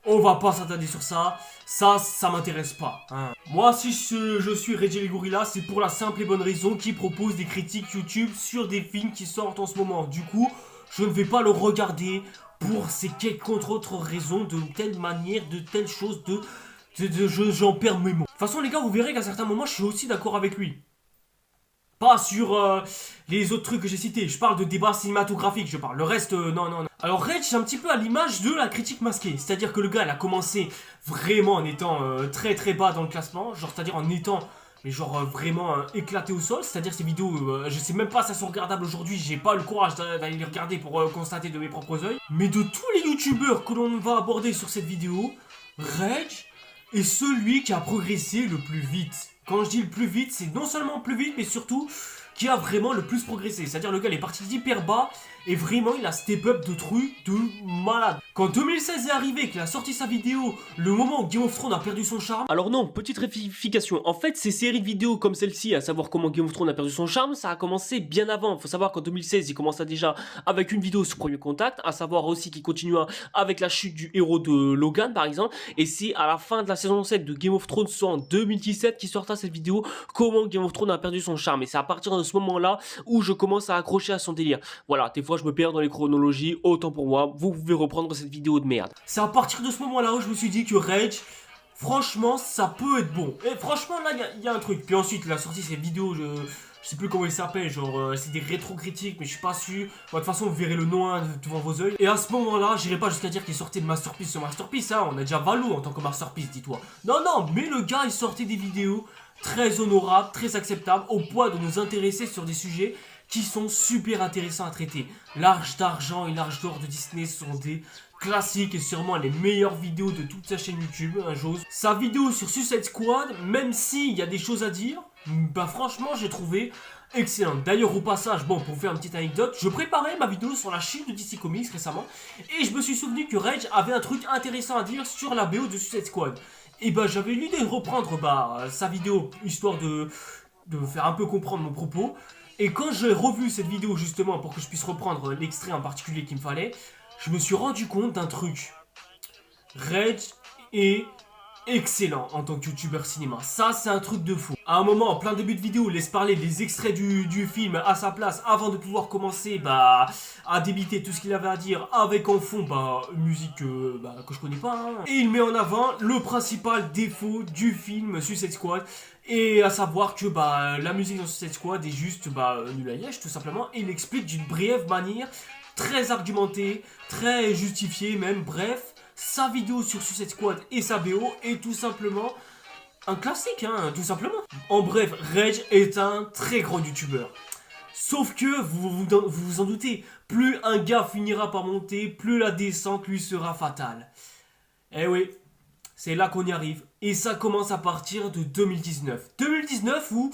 On va pas s'attarder sur ça, ça m'intéresse pas. Hein. Moi, si je suis Reg et les gorillas, c'est pour la simple et bonne raison qu'il propose des critiques YouTube sur des films qui sortent en ce moment. Du coup, je ne vais pas le regarder pour ces quelques autres raisons, de telle manière, de telle chose, j'en perds mes mots. De toute façon, les gars, vous verrez qu'à certains moments, je suis aussi d'accord avec lui. Pas sur les autres trucs que j'ai cités, je parle de débat cinématographique, je parle. Le reste, non. Alors Reg, c'est un petit peu à l'image de la critique masquée. C'est-à-dire que le gars, il a commencé vraiment en étant très bas dans le classement. Genre, c'est-à-dire en étant, mais genre vraiment éclaté au sol. C'est-à-dire ces vidéos, je sais même pas si elles sont regardables aujourd'hui. J'ai pas le courage d'aller les regarder pour constater de mes propres yeux. Mais de tous les youtubeurs que l'on va aborder sur cette vidéo, Reg est celui qui a progressé le plus vite. Quand je dis le plus vite, c'est non seulement plus vite, mais surtout qui a vraiment le plus progressé. C'est-à-dire le gars il est parti d'hyper bas et vraiment il a step up de trucs de malade. Quand 2016 est arrivé, qu'il a sorti sa vidéo, le moment où Game of Thrones a perdu son charme. Alors non, petite rectification. En fait, ces séries de vidéos comme celle-ci, à savoir comment Game of Thrones a perdu son charme, ça a commencé bien avant. Faut savoir qu'en 2016, il commença déjà avec une vidéo sur Premier Contact, à savoir aussi qu'il continua avec la chute du héros de Logan par exemple. Et c'est à la fin de la saison 7 de Game of Thrones, soit en 2017, qui sorta cette vidéo, comment Game of Thrones a perdu son charme. Et c'est à partir de ce moment-là où je commence à accrocher à son délire. Voilà, des fois je me perds dans les chronologies, autant pour moi, vous pouvez reprendre cette vidéo de merde. C'est à partir de ce moment-là où je me suis dit que Reg, franchement, ça peut être bon. Et franchement, là, il y a un truc. Puis ensuite, il a sorti cette vidéo, je sais plus comment il s'appelle, genre, c'est des rétro-critiques, mais je suis pas sûr. Bon, de toute façon, vous verrez le nom devant vos yeux. Et à ce moment-là, j'irai pas jusqu'à dire qu'il sortait de Masterpiece sur Masterpiece, hein. On a déjà Valou en tant que Masterpiece, dis-toi. Non, mais le gars, il sortait des vidéos très honorables, très acceptables, au point de nous intéresser sur des sujets qui sont super intéressants à traiter. L'Arche d'Argent et l'Arche d'Or de Disney sont des classiques et sûrement les meilleures vidéos de toute sa chaîne YouTube, un jour. Sa vidéo sur Suicide Squad, même s'il y a des choses à dire, bah franchement j'ai trouvé excellente. D'ailleurs au passage, bon pour vous faire une petite anecdote, je préparais ma vidéo sur la chaîne de DC Comics récemment et je me suis souvenu que Reg avait un truc intéressant à dire sur la BO de Suicide Squad. Et bah j'avais l'idée de reprendre sa vidéo histoire de faire un peu comprendre mon propos. Et quand j'ai revu cette vidéo justement pour que je puisse reprendre l'extrait en particulier qu'il me fallait, je me suis rendu compte d'un truc. Reg est excellent en tant que youtubeur cinéma. Ça, c'est un truc de fou. À un moment, en plein début de vidéo, il laisse parler des extraits du film à sa place avant de pouvoir commencer à débiter tout ce qu'il avait à dire avec en fond une musique que je connais pas. Hein. Et il met en avant le principal défaut du film Suicide Squad. Et à savoir que la musique dans Suicide Squad est juste nulle à liège tout simplement. Et il explique d'une brève manière, très argumentée, très justifiée même, bref. Sa vidéo sur Suicide Squad et sa BO est tout simplement un classique, hein, tout simplement. En bref, Reg est un très grand youtubeur. Sauf que, vous vous en doutez, plus un gars finira par monter, plus la descente lui sera fatale. Eh oui, c'est là qu'on y arrive. Et ça commence à partir de 2019. 2019 où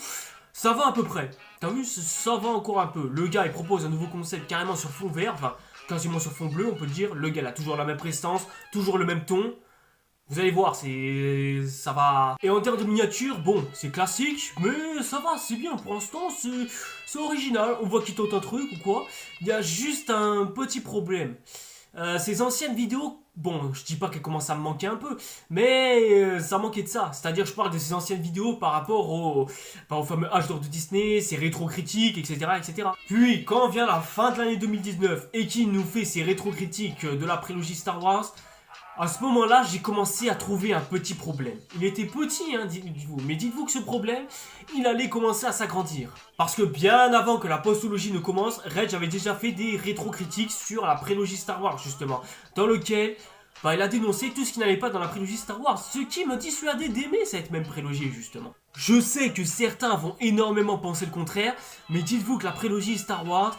ça va à peu près. T'as vu, ça va encore un peu. Le gars, il propose un nouveau concept carrément sur fond vert, enfin, quasiment sur fond bleu, on peut le dire. Le gars, il a toujours la même prestance, toujours le même ton. Vous allez voir, ça va. Et en termes de miniature, bon, c'est classique, mais ça va, c'est bien. Pour l'instant, c'est original. On voit qu'il tente un truc ou quoi. Il y a juste un petit problème. Ces anciennes vidéos, bon, je dis pas qu'elles commencent à me manquer un peu, mais ça manquait de ça. C'est-à-dire, je parle de ces anciennes vidéos par rapport au fameux âge d'or de Disney, ces rétro-critiques, etc., etc. Puis, quand vient la fin de l'année 2019 et qu'il nous fait ces rétro-critiques de la prélogie Star Wars, à ce moment-là, j'ai commencé à trouver un petit problème. Il était petit, hein, dites-vous, mais dites-vous que ce problème, il allait commencer à s'agrandir. Parce que bien avant que la postologie ne commence, Reg avait déjà fait des rétro-critiques sur la prélogie Star Wars, justement, dans lequel bah il a dénoncé tout ce qui n'allait pas dans la prélogie Star Wars, ce qui me dissuadait d'aimer cette même prélogie justement. Je sais que certains vont énormément penser le contraire, mais dites-vous que la prélogie Star Wars,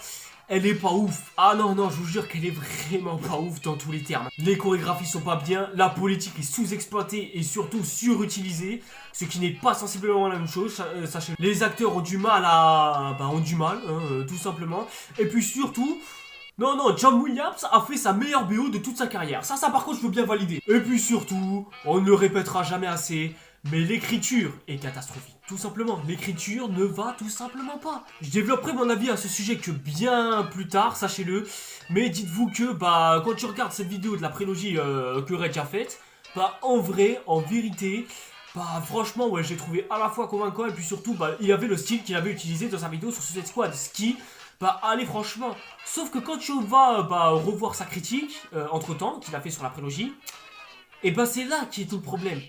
elle est pas ouf. Ah non, non, je vous jure qu'elle est vraiment pas ouf dans tous les termes. Les chorégraphies sont pas bien, la politique est sous-exploitée et surtout surutilisée, ce qui n'est pas sensiblement la même chose, sachez. Les acteurs ont du mal à... bah ont du mal, hein, tout simplement. Et puis surtout... Non, non, John Williams a fait sa meilleure BO de toute sa carrière. Ça par contre, je veux bien valider. Et puis surtout, on ne le répétera jamais assez, mais l'écriture est catastrophique. Tout simplement, l'écriture ne va tout simplement pas. Je développerai mon avis à ce sujet que bien plus tard, sachez-le. Mais dites-vous que, bah, quand tu regardes cette vidéo de la prélogie que Reg a faite, bah, en vrai, en vérité... Bah franchement ouais j'ai trouvé à la fois convaincant et puis surtout bah il avait le style qu'il avait utilisé dans sa vidéo sur Suicide Squad, ce qui bah allez franchement. Sauf que quand tu vas bah, revoir sa critique entre temps qu'il a fait sur la prélogie, et bah c'est là qui est tout le problème.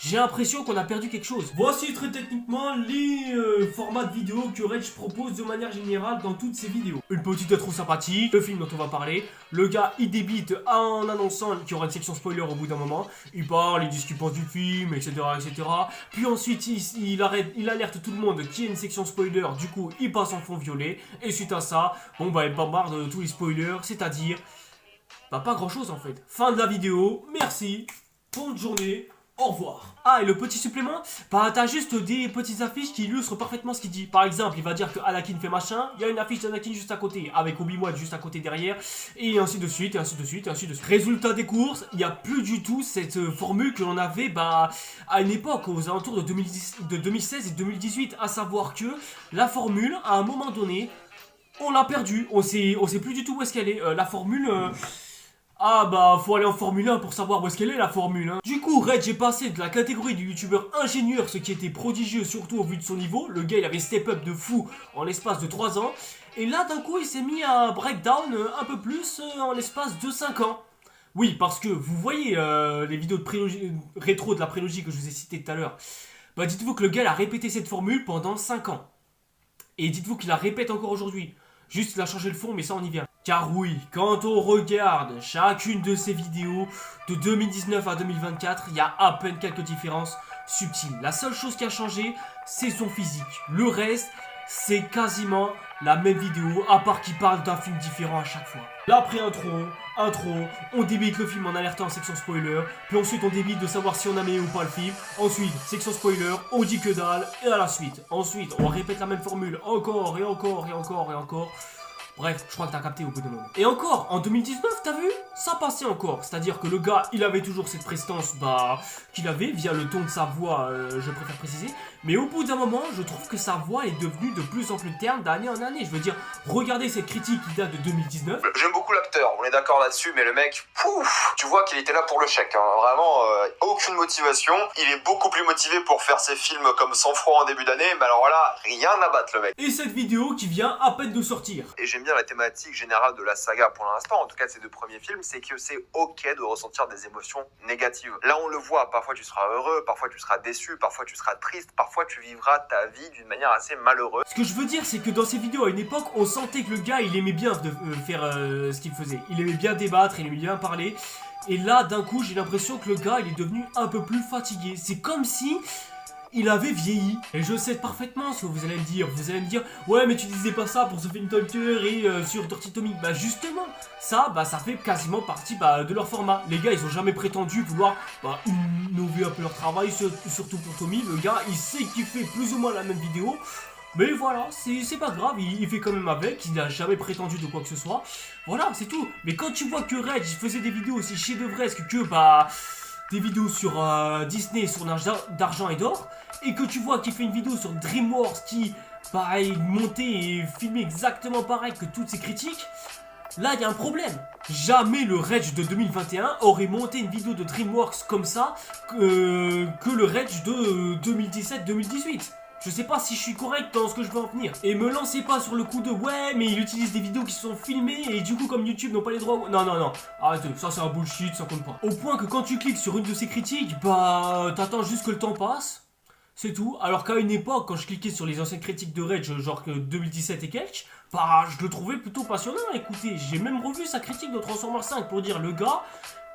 J'ai l'impression qu'on a perdu quelque chose. Voici très techniquement les formats de vidéo que Reg propose de manière générale dans toutes ses vidéos. Une petite intro sympathique, le film dont on va parler. Le gars il débite en annonçant qu'il y aura une section spoiler au bout d'un moment. Il parle, il dit ce qu'il pense du film, etc. etc. Puis ensuite il alerte tout le monde qu'il y a une section spoiler. Du coup il passe en fond violet. Et suite à ça, bon bah il bombarde tous les spoilers. C'est-à-dire, bah pas grand chose en fait. Fin de la vidéo, merci, bonne journée. Au revoir. Ah et le petit supplément, bah t'as juste des petites affiches qui illustrent parfaitement ce qu'il dit. Par exemple, il va dire que Anakin fait machin, il y a une affiche d'Anakin juste à côté, avec Obi-Wan juste à côté derrière, et ainsi de suite, et ainsi de suite, et ainsi de suite. Résultat des courses, il n'y a plus du tout cette formule que l'on avait bah à une époque, aux alentours de 2016 et 2018, à savoir que la formule, à un moment donné, on l'a perdue, on sait plus du tout où est-ce qu'elle est. La formule... Ah bah faut aller en Formule 1 pour savoir où est-ce qu'elle est la Formule 1. Du coup Reg est passé de la catégorie du youtubeur ingénieur, ce qui était prodigieux surtout au vu de son niveau. Le gars il avait step up de fou en l'espace de 3 ans. Et là d'un coup il s'est mis à breakdown un peu plus en l'espace de 5 ans. Oui parce que vous voyez les vidéos de rétro de la prélogie que je vous ai citées tout à l'heure. Bah dites-vous que le gars il a répété cette formule pendant 5 ans. Et dites-vous qu'il la répète encore aujourd'hui. Juste il a changé le fond mais ça on y vient. Car oui, quand on regarde chacune de ces vidéos de 2019 à 2024, il y a à peine quelques différences subtiles. La seule chose qui a changé, c'est son physique. Le reste, c'est quasiment la même vidéo, à part qu'il parle d'un film différent à chaque fois. Là, après intro, on débite le film en alertant en section spoiler, puis ensuite on débite de savoir si on a aimé ou pas le film. Ensuite, section spoiler, on dit que dalle, et à la suite. Ensuite, on répète la même formule encore et encore et encore et encore. Bref, je crois que t'as capté au bout d'un moment. Et encore, en 2019, t'as vu? Ça passait encore. C'est-à-dire que le gars, il avait toujours cette prestance, bah, qu'il avait via le ton de sa voix, je préfère préciser. Mais au bout d'un moment, je trouve que sa voix est devenue de plus en plus terne d'année en année. Je veux dire, regardez cette critique qui date de 2019. J'aime beaucoup l'acteur, on est d'accord là-dessus, mais le mec, pouf, tu vois qu'il était là pour le chèque. Hein. Vraiment, aucune motivation. Il est beaucoup plus motivé pour faire ses films comme Sang Froid en début d'année, mais alors là, rien à battre le mec. Et cette vidéo qui vient à peine de sortir. Et j'aime bien la thématique générale de la saga pour l'instant, en tout cas de ces 2 premiers films, c'est que c'est ok de ressentir des émotions négatives. Là on le voit, parfois tu seras heureux, parfois tu seras déçu, parfois tu seras triste, parfois tu vivras ta vie d'une manière assez malheureuse. Ce que je veux dire c'est que dans ces vidéos à une époque, on sentait que le gars il aimait bien faire ce qu'il faisait. Il aimait bien débattre, il aimait bien parler. Et là d'un coup j'ai l'impression que le gars il est devenu un peu plus fatigué. C'est comme si... il avait vieilli. Et je sais parfaitement ce que vous allez me dire. Vous allez me dire, ouais mais tu disais pas ça pour Sophie Talker et sur Dirty Tommy. Bah justement, ça fait quasiment partie de leur format. Les gars ils ont jamais prétendu vouloir innover un peu leur travail, surtout pour Tommy. Le gars il sait qu'il fait plus ou moins la même vidéo. Mais voilà, c'est pas grave, il fait quand même avec, il n'a jamais prétendu de quoi que ce soit. Voilà, c'est tout. Mais quand tu vois que Reg faisait des vidéos aussi chef-d'œuvresques que des vidéos sur Disney, sur d'argent et d'or, et que tu vois qu'il fait une vidéo sur DreamWorks qui, pareil, monté et filmé exactement pareil que toutes ses critiques, là il y a un problème. Jamais le Reg de 2021 aurait monté une vidéo de DreamWorks comme ça que le Reg de 2017-2018. Je sais pas si je suis correct dans ce que je veux en venir. Et me lancez pas sur le coup de ouais mais il utilise des vidéos qui sont filmées et du coup comme YouTube n'ont pas les droits. Non non non, arrêtez, ça c'est un bullshit, ça compte pas. Au point que quand tu cliques sur une de ces critiques, t'attends juste que le temps passe. C'est tout. Alors qu'à une époque, quand je cliquais sur les anciennes critiques de Reg, genre que 2017 et quelques, je le trouvais plutôt passionnant. Écoutez, j'ai même revu sa critique de Transformers 5 pour dire le gars,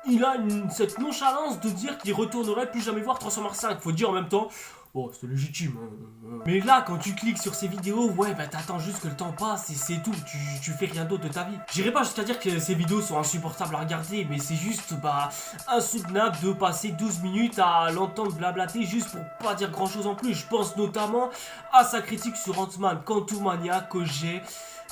il a cette nonchalance de dire qu'il retournerait plus jamais voir Transformers 5. Faut dire en même temps, oh, c'est légitime. Hein. Mais là, quand tu cliques sur ces vidéos, ouais, bah t'attends juste que le temps passe et c'est tout. Tu fais rien d'autre de ta vie. J'irai pas jusqu'à dire que ces vidéos sont insupportables à regarder, mais c'est juste, bah, insoutenable de passer 12 minutes à l'entendre blablater juste pour pas dire grand chose en plus. Je pense notamment à sa critique sur Ant-Man Quantumania que j'ai,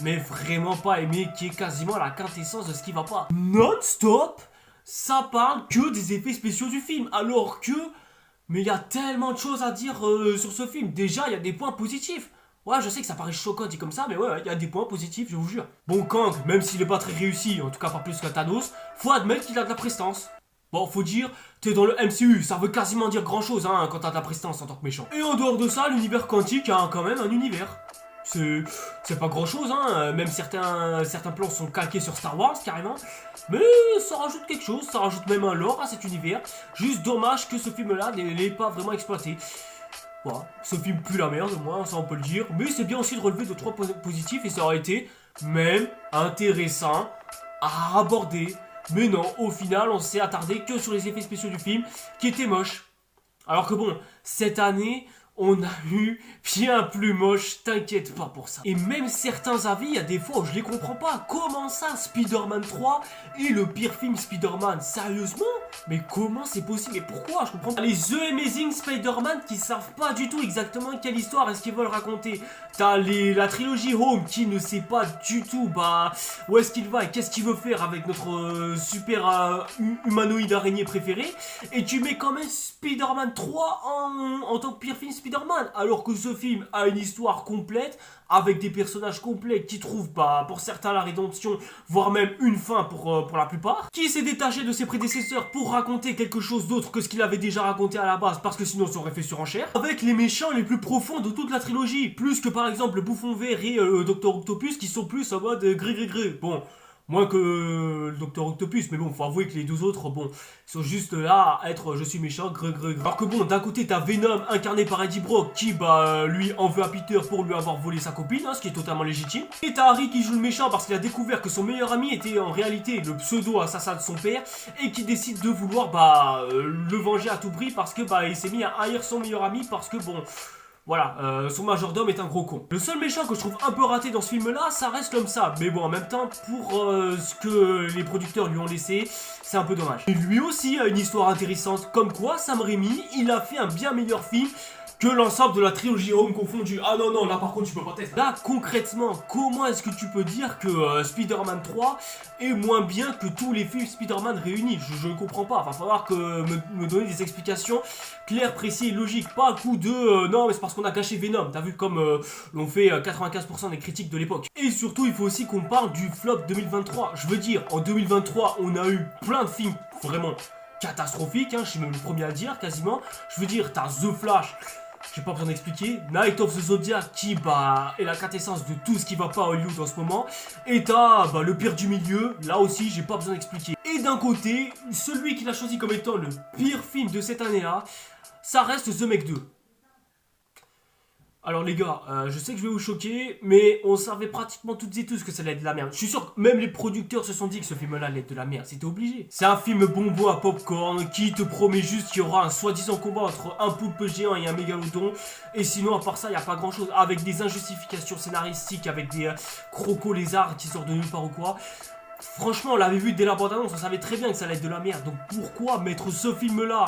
mais vraiment pas aimé, qui est quasiment la quintessence de ce qui va pas. Non-stop, ça parle que des effets spéciaux du film, alors que... Mais il y a tellement de choses à dire sur ce film. Déjà, il y a des points positifs. Ouais, je sais que ça paraît choquant dit comme ça, mais ouais, il y a des points positifs, je vous jure. Bon, Kang, même s'il est pas très réussi, en tout cas pas plus que Thanos, faut admettre qu'il a de la prestance. Bon, faut dire, t'es dans le MCU, ça veut quasiment dire grand chose, hein, quand t'as de la prestance en tant que méchant. Et en dehors de ça, l'univers quantique a quand même un univers. C'est pas grand chose, hein, même certains plans sont calqués sur Star Wars carrément, mais ça rajoute quelque chose, ça rajoute même un lore à cet univers. Juste dommage que ce film là n'ait pas vraiment exploité. Voilà, ce film pue la merde, moi, ça on peut le dire, mais c'est bien aussi de relever 2-3 points positifs et ça aurait été même intéressant à aborder. Mais non, au final on s'est attardé que sur les effets spéciaux du film qui étaient moches. Alors que bon, cette année... on a eu bien plus moche, t'inquiète pas pour ça. Et même certains avis, il y a des fois où je les comprends pas. Comment ça, Spider-Man 3 est le pire film Spider-Man? Sérieusement? Mais comment c'est possible? Et pourquoi? Je comprends pas. Les The Amazing Spider-Man qui savent pas du tout exactement quelle histoire est-ce qu'ils veulent raconter. T'as la trilogie Home qui ne sait pas du tout bah où est-ce qu'il va et qu'est-ce qu'il veut faire avec notre super humanoïde araignée préféré. Et tu mets quand même Spider-Man 3 en tant que pire film Spider-Man, alors que ce film a une histoire complète, avec des personnages complets qui trouvent, bah, pour certains la rédemption, voire même une fin pour la plupart, qui s'est détaché de ses prédécesseurs pour raconter quelque chose d'autre que ce qu'il avait déjà raconté à la base, parce que sinon ça aurait fait surenchère, avec les méchants les plus profonds de toute la trilogie, plus que par exemple le Bouffon Vert et Dr Octopus, qui sont plus en mode gré. Bon... moins que le Dr Octopus, mais bon, faut avouer que les deux autres, bon, sont juste là à être je suis méchant, gré. Alors que bon, d'un côté, t'as Venom incarné par Eddie Brock qui, bah, lui en veut à Peter pour lui avoir volé sa copine, hein, ce qui est totalement légitime. Et t'as Harry qui joue le méchant parce qu'il a découvert que son meilleur ami était en réalité le pseudo-assassin de son père et qui décide de vouloir, bah, le venger à tout prix parce que, bah, il s'est mis à haïr son meilleur ami parce que, bon... voilà, son majordome est un gros con. Le seul méchant que je trouve un peu raté dans ce film-là, ça reste l'homme sable. Mais bon, en même temps, pour ce que les producteurs lui ont laissé, c'est un peu dommage. Et lui aussi a une histoire intéressante, comme quoi Sam Raimi, il a fait un bien meilleur film que l'ensemble de la trilogie Home confondue. Ah non, là par contre tu peux pas tester. Là concrètement, comment est-ce que tu peux dire que Spider-Man 3 est moins bien que tous les films Spider-Man réunis? Je ne comprends pas, va falloir que me donner des explications claires, précises et logiques. Pas un coup de non mais c'est parce qu'on a caché Venom, t'as vu comme l'ont fait 95% des critiques de l'époque. Et surtout il faut aussi qu'on parle du flop 2023. Je veux dire, en 2023 on a eu plein de films vraiment catastrophiques, hein, je suis même le premier à le dire quasiment. Je veux dire, t'as The Flash, j'ai pas besoin d'expliquer. Night of the Zodiac qui bah est la quintessence de tout ce qui va pas à Hollywood en ce moment. Et t'as bah, le pire du milieu, là aussi j'ai pas besoin d'expliquer. Et d'un côté, celui qu'il a choisi comme étant le pire film de cette année là, ça reste The Meg 2. Alors les gars, je sais que je vais vous choquer, mais on savait pratiquement toutes et tous que ça allait être de la merde. Je suis sûr que même les producteurs se sont dit que ce film-là allait être de la merde, c'était obligé. C'est un film bonbon à popcorn qui te promet juste qu'il y aura un soi-disant combat entre un poulpe géant et un mégalodon. Et sinon, à part ça, il n'y a pas grand-chose. Avec des injustifications scénaristiques, avec des crocos lézards qui sortent de nulle part ou quoi. Franchement, on l'avait vu dès la bande-annonce, on savait très bien que ça allait être de la merde. Donc pourquoi mettre ce film-là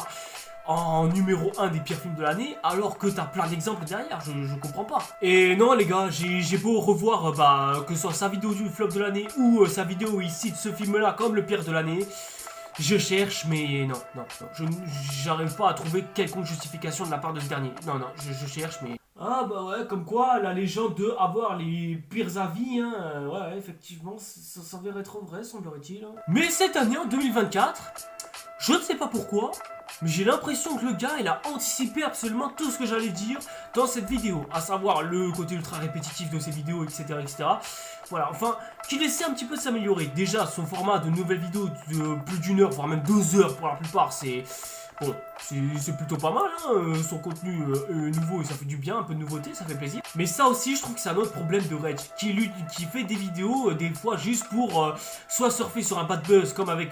en numéro 1 des pires films de l'année, alors que t'as plein d'exemples derrière, je comprends pas. Et non les gars, j'ai beau revoir, bah, que ce soit sa vidéo du flop de l'année ou sa vidéo où il cite ce film-là comme le pire de l'année, je cherche, mais non, j'arrive pas à trouver quelconque justification de la part de ce dernier. Non, je cherche, mais... Ah bah ouais, comme quoi la légende de avoir les pires avis, hein, ouais, effectivement, ça s'avérait trop vrai, semblerait-il. Hein. Mais cette année, en 2024, je ne sais pas pourquoi, mais j'ai l'impression que le gars, il a anticipé absolument tout ce que j'allais dire dans cette vidéo, à savoir le côté ultra répétitif de ces vidéos, etc. Voilà, enfin, qu'il essaie un petit peu de s'améliorer. Déjà, son format de nouvelles vidéos de plus d'1 heure, voire même 2 heures pour la plupart, c'est Bon, c'est plutôt pas mal, hein, son contenu est nouveau et ça fait du bien, un peu de nouveauté, ça fait plaisir. Mais ça aussi, je trouve que c'est un autre problème de Rage, qui fait des vidéos, des fois, juste pour soit surfer sur un bad buzz, comme avec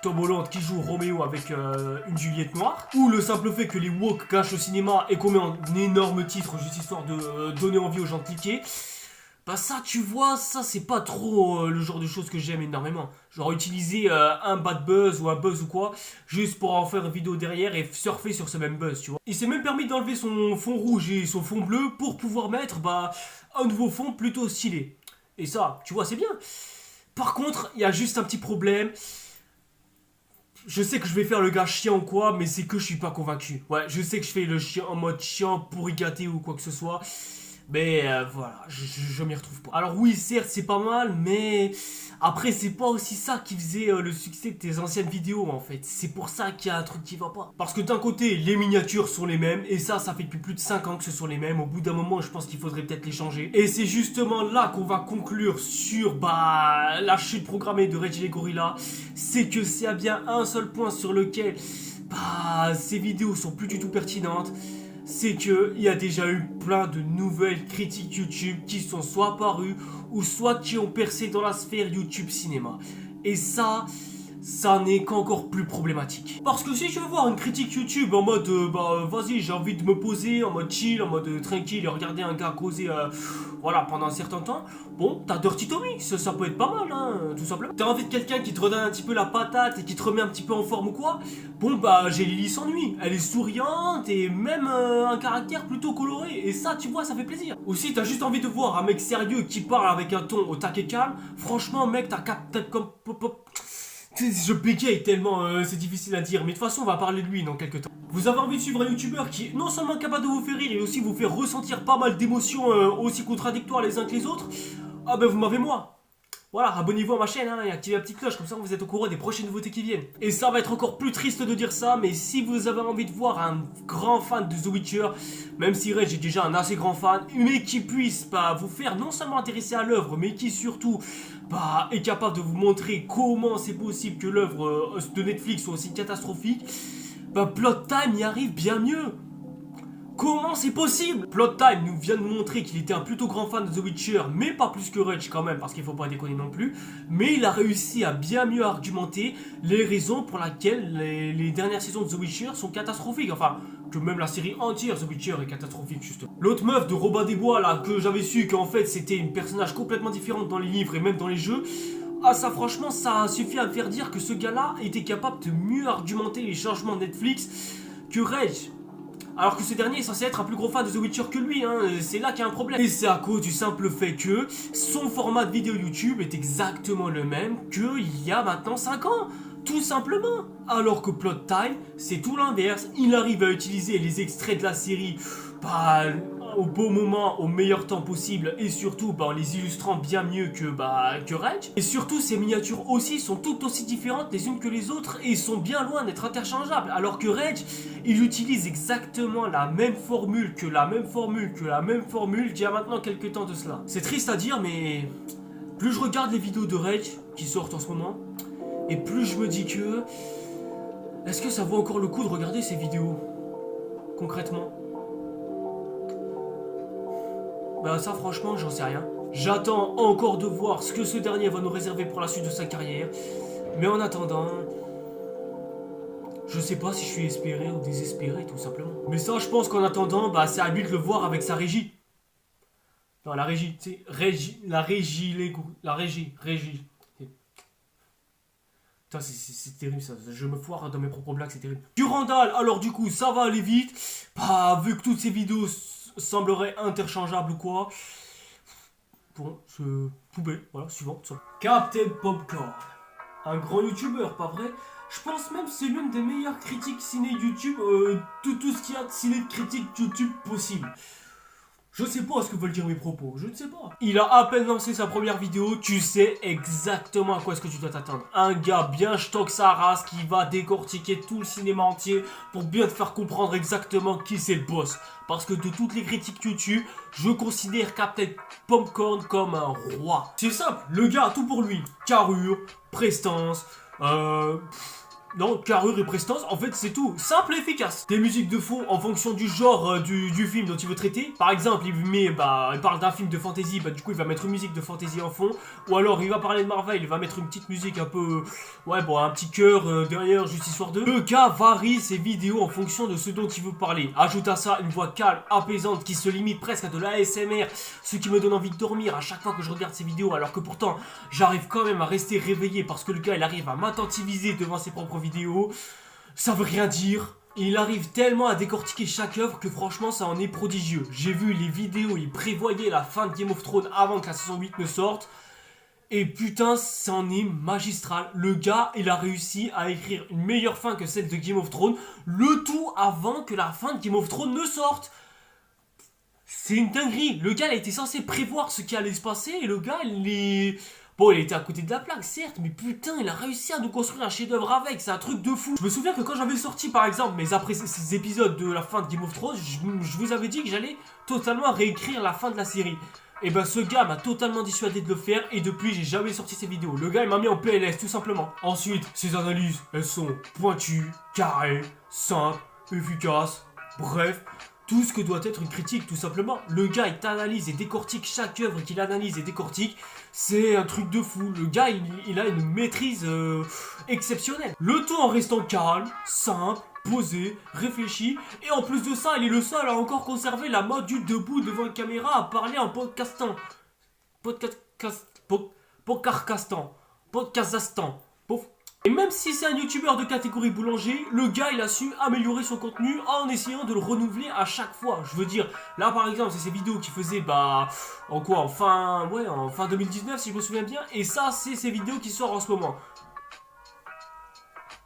Tom Holland qui joue Roméo avec une Juliette noire, ou le simple fait que les woke cachent au cinéma et qu'on met en énorme titre, juste histoire de donner envie aux gens de cliquer. Bah ça, tu vois, ça c'est pas trop le genre de choses que j'aime énormément. Genre utiliser un bad buzz ou un buzz ou quoi, juste pour en faire une vidéo derrière et surfer sur ce même buzz, tu vois. Il s'est même permis d'enlever son fond rouge et son fond bleu pour pouvoir mettre un nouveau fond plutôt stylé. Et ça, tu vois, c'est bien. Par contre, il y a juste un petit problème. Je sais que je vais faire le gars chiant ou quoi, mais c'est que je suis pas convaincu. Ouais, je sais que je fais le chien en mode chiant pour y gâter ou quoi que ce soit. Mais voilà, je m'y retrouve pas. Alors oui, certes, c'est pas mal, mais après, c'est pas aussi ça qui faisait le succès de tes anciennes vidéos, en fait. C'est pour ça qu'il y a un truc qui va pas. Parce que d'un côté, les miniatures sont les mêmes, et ça fait depuis plus de 5 ans que ce sont les mêmes. Au bout d'un moment, je pense qu'il faudrait peut-être les changer. Et c'est justement là qu'on va conclure sur, la chute programmée de Rage et les Gorillas. C'est que s'il y a bien un seul point sur lequel, ces vidéos sont plus du tout pertinentes, c'est qu'il y a déjà eu plein de nouvelles critiques YouTube qui sont soit apparues ou soit qui ont percé dans la sphère YouTube cinéma. Et ça n'est qu'encore plus problématique. Parce que si tu veux voir une critique YouTube en mode vas-y, j'ai envie de me poser, en mode chill, en mode tranquille et regarder un gars causer pendant un certain temps, bon, t'as Dirty Tommy, ça peut être pas mal, hein, tout simplement. T'as envie de quelqu'un qui te redonne un petit peu la patate et qui te remet un petit peu en forme ou quoi, bon j'ai Lily S'ennuie, elle est souriante et même un caractère plutôt coloré, et ça, tu vois, ça fait plaisir. Ou si t'as juste envie de voir un mec sérieux qui parle avec un ton au taquet calme, franchement mec, t'as capté comme... Je bégaye tellement, c'est difficile à dire, mais de toute façon on va parler de lui dans quelques temps. Vous avez envie de suivre un youtubeur qui est non seulement capable de vous faire rire et aussi vous faire ressentir pas mal d'émotions aussi contradictoires les uns que les autres, vous m'avez moi. Voilà, abonnez-vous à ma chaîne et activez la petite cloche, comme ça vous êtes au courant des prochaines nouveautés qui viennent. Et ça va être encore plus triste de dire ça, mais si vous avez envie de voir un grand fan de The Witcher, même si Rage est déjà un assez grand fan, mais qui puisse vous faire non seulement intéresser à l'œuvre, mais qui surtout est capable de vous montrer comment c'est possible que l'œuvre de Netflix soit aussi catastrophique, Plot Time y arrive bien mieux. Comment c'est possible? Plot Time nous vient de montrer qu'il était un plutôt grand fan de The Witcher, mais pas plus que Rage quand même, parce qu'il faut pas déconner non plus. Mais il a réussi à bien mieux argumenter les raisons pour lesquelles les dernières saisons de The Witcher sont catastrophiques. Enfin, que même la série entière The Witcher est catastrophique, justement. L'autre meuf de Robin des Bois, là, que j'avais su qu'en fait c'était une personnage complètement différente dans les livres et même dans les jeux, ça franchement, ça suffit à me faire dire que ce gars-là était capable de mieux argumenter les changements de Netflix que Rage. Alors que ce dernier est censé être un plus gros fan de The Witcher que lui, c'est là qu'il y a un problème. Et c'est à cause du simple fait que son format de vidéo YouTube est exactement le même qu'il y a maintenant 5 ans. Tout simplement. Alors que Plot Time, c'est tout l'inverse. Il arrive à utiliser les extraits de la série au beau moment, au meilleur temps possible, et surtout en les illustrant bien mieux que Rage. Et surtout, ces miniatures aussi sont toutes aussi différentes les unes que les autres et sont bien loin d'être interchangeables. Alors que Rage, il utilise exactement la même formule qu'il y a maintenant quelques temps de cela. C'est triste à dire, mais plus je regarde les vidéos de Rage qui sortent en ce moment, et plus je me dis que... Est-ce que ça vaut encore le coup de regarder ces vidéos? Concrètement. Ça franchement j'en sais rien. J'attends encore de voir ce que ce dernier va nous réserver pour la suite de sa carrière. Mais en attendant, je sais pas si je suis espéré ou désespéré tout simplement. Mais ça je pense qu'en attendant, c'est à lui de le voir avec sa régie. Non, la régie, tu sais, la régie. Putain, c'est terrible ça, je me foire dans mes propres blagues, c'est terrible. Durandal, alors du coup, ça va aller vite. Vu que toutes ces vidéos sembleraient interchangeables ou quoi. Bon, c'est poubelle, voilà, suivant. Captain Popcorn, un grand youtubeur, pas vrai? Je pense même que c'est l'une des meilleures critiques ciné YouTube, tout ce qu'il y a de ciné de critique YouTube possible. Je sais pas ce que veulent dire mes propos, je ne sais pas. Il a à peine lancé sa première vidéo, tu sais exactement à quoi est-ce que tu dois t'attendre. Un gars bien stock sa race qui va décortiquer tout le cinéma entier pour bien te faire comprendre exactement qui c'est le boss. Parce que de toutes les critiques YouTube, je considère Captain Popcorn comme un roi. C'est simple, le gars a tout pour lui. Carrure, prestance, Non, carrure et prestance, en fait c'est tout, simple et efficace. Des musiques de fond en fonction du genre du film dont il veut traiter. Par exemple, il parle d'un film de fantasy, du coup il va mettre une musique de fantasy en fond. Ou alors il va parler de Marvel, il va mettre une petite musique un peu... Ouais bon, un petit cœur derrière, juste histoire de... Le gars varie ses vidéos en fonction de ce dont il veut parler. Ajoute à ça une voix calme, apaisante, qui se limite presque à de l'ASMR. Ce qui me donne envie de dormir à chaque fois que je regarde ses vidéos. Alors que pourtant, j'arrive quand même à rester réveillé parce que le gars il arrive à m'attentiviser devant ses propres vidéos, ça veut rien dire. Il arrive tellement à décortiquer chaque œuvre que franchement ça en est prodigieux. J'ai vu les vidéos, il prévoyait la fin de Game of Thrones avant que la saison 8 ne sorte. Et putain, ça en est magistral. Le gars, il a réussi à écrire une meilleure fin que celle de Game of Thrones. Le tout avant que la fin de Game of Thrones ne sorte. C'est une dinguerie. Le gars, il a été censé prévoir ce qui allait se passer. Et le gars, il est... Bon, il était à côté de la plaque, certes, mais putain, il a réussi à nous construire un chef-d'œuvre avec, c'est un truc de fou. Je me souviens que quand j'avais sorti, par exemple, ces épisodes de la fin de Game of Thrones, je vous avais dit que j'allais totalement réécrire la fin de la série. Et ben, ce gars m'a totalement dissuadé de le faire, et depuis, j'ai jamais sorti ses vidéos. Le gars, il m'a mis en PLS, tout simplement. Ensuite, ses analyses, elles sont pointues, carrées, simples, efficaces, bref... Tout ce que doit être une critique, tout simplement. Le gars, il t'analyse et décortique chaque œuvre qu'il analyse et décortique. C'est un truc de fou. Le gars, il a une maîtrise exceptionnelle. Le tout en restant calme, simple, posé, réfléchi. Et en plus de ça, il est le seul à encore conserver la mode du debout devant une caméra à parler en podcastant. Podcastastan. Et même si c'est un youtubeur de catégorie boulanger, le gars il a su améliorer son contenu en essayant de le renouveler à chaque fois. Je veux dire, là par exemple c'est ses vidéos qu'il faisait en fin 2019 si je me souviens bien. Et ça c'est ses vidéos qui sortent en ce moment.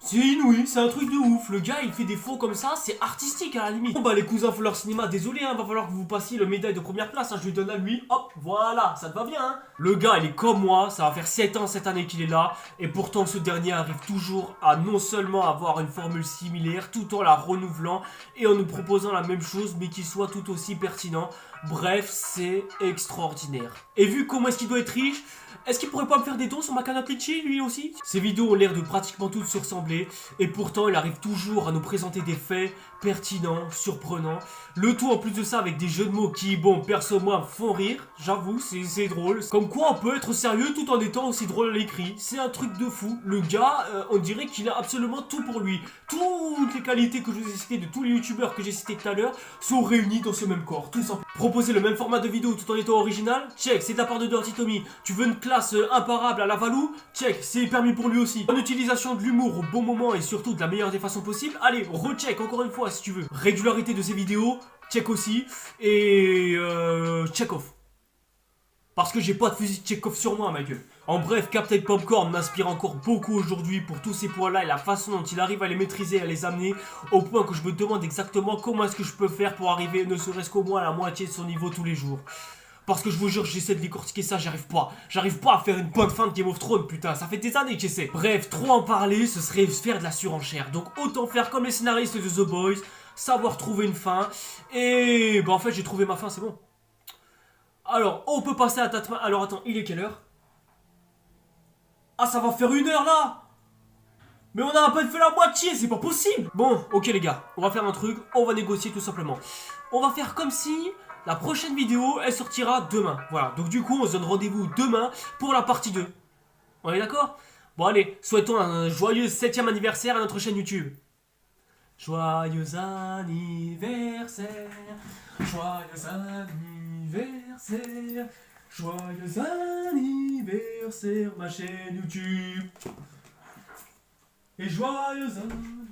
C'est inouï, c'est un truc de ouf. Le gars il fait des faux comme ça, c'est artistique à la limite. Bon les cousins font leur cinéma, désolé va falloir que vous passiez le médaille de première place, je lui donne à lui, hop, voilà, ça te va bien Le gars il est comme moi, ça va faire 7 ans cette année qu'il est là. Et pourtant ce dernier arrive toujours à non seulement avoir une formule similaire, tout en la renouvelant et en nous proposant la même chose mais qui soit tout aussi pertinent. Bref, c'est extraordinaire. Et vu comment est-ce qu'il doit être riche, est-ce qu'il pourrait pas me faire des dons sur ma cagnotte Litchi, lui aussi? Ces vidéos ont l'air de pratiquement toutes se ressembler, et pourtant il arrive toujours à nous présenter des faits pertinents, surprenants. Le tout en plus de ça avec des jeux de mots qui, bon, perso moi, me font rire, j'avoue, c'est drôle. Comme quoi on peut être sérieux tout en étant aussi drôle à l'écrit, c'est un truc de fou. Le gars, on dirait qu'il a absolument tout pour lui. Toutes les qualités que je vous ai citées de tous les youtubeurs que j'ai cités tout à l'heure sont réunies dans ce même corps, tout simplement. Proposer le même format de vidéo tout en étant original, check, c'est de la part de Dirty Tommy. Tu veux une classe imparable à la Valou, check, c'est permis pour lui aussi. En utilisation de l'humour au bon moment et surtout de la meilleure des façons possibles, allez, recheck encore une fois si tu veux. Régularité de ses vidéos, check aussi. Et check off. Parce que j'ai pas de fusil de check-off sur moi, ma gueule. En bref, Captain Popcorn m'inspire encore beaucoup aujourd'hui pour tous ces points-là et la façon dont il arrive à les maîtriser et à les amener, au point que je me demande exactement comment est-ce que je peux faire pour arriver ne serait-ce qu'au moins à la moitié de son niveau tous les jours. Parce que je vous jure, j'essaie de décortiquer ça, j'arrive pas. J'arrive pas à faire une bonne fin de Game of Thrones, putain, ça fait des années que j'essaie. Bref, trop en parler, ce serait faire de la surenchère. Donc autant faire comme les scénaristes de The Boys, savoir trouver une fin. Et en fait, j'ai trouvé ma fin, c'est bon. Alors, on peut passer à Tatman. Alors attends, il est quelle heure? Ah, ça va faire 1 heure là. Mais on a à peine fait la moitié, c'est pas possible. Bon, ok les gars, on va faire un truc, on va négocier tout simplement. On va faire comme si la prochaine vidéo, elle sortira demain. Voilà, donc du coup, on se donne rendez-vous demain pour la partie 2. On est d'accord? Bon allez, souhaitons un joyeux 7e anniversaire à notre chaîne YouTube. Joyeux anniversaire, joyeux anniversaire, joyeux anniversaire, ma chaîne YouTube. Et joyeux anniversaire.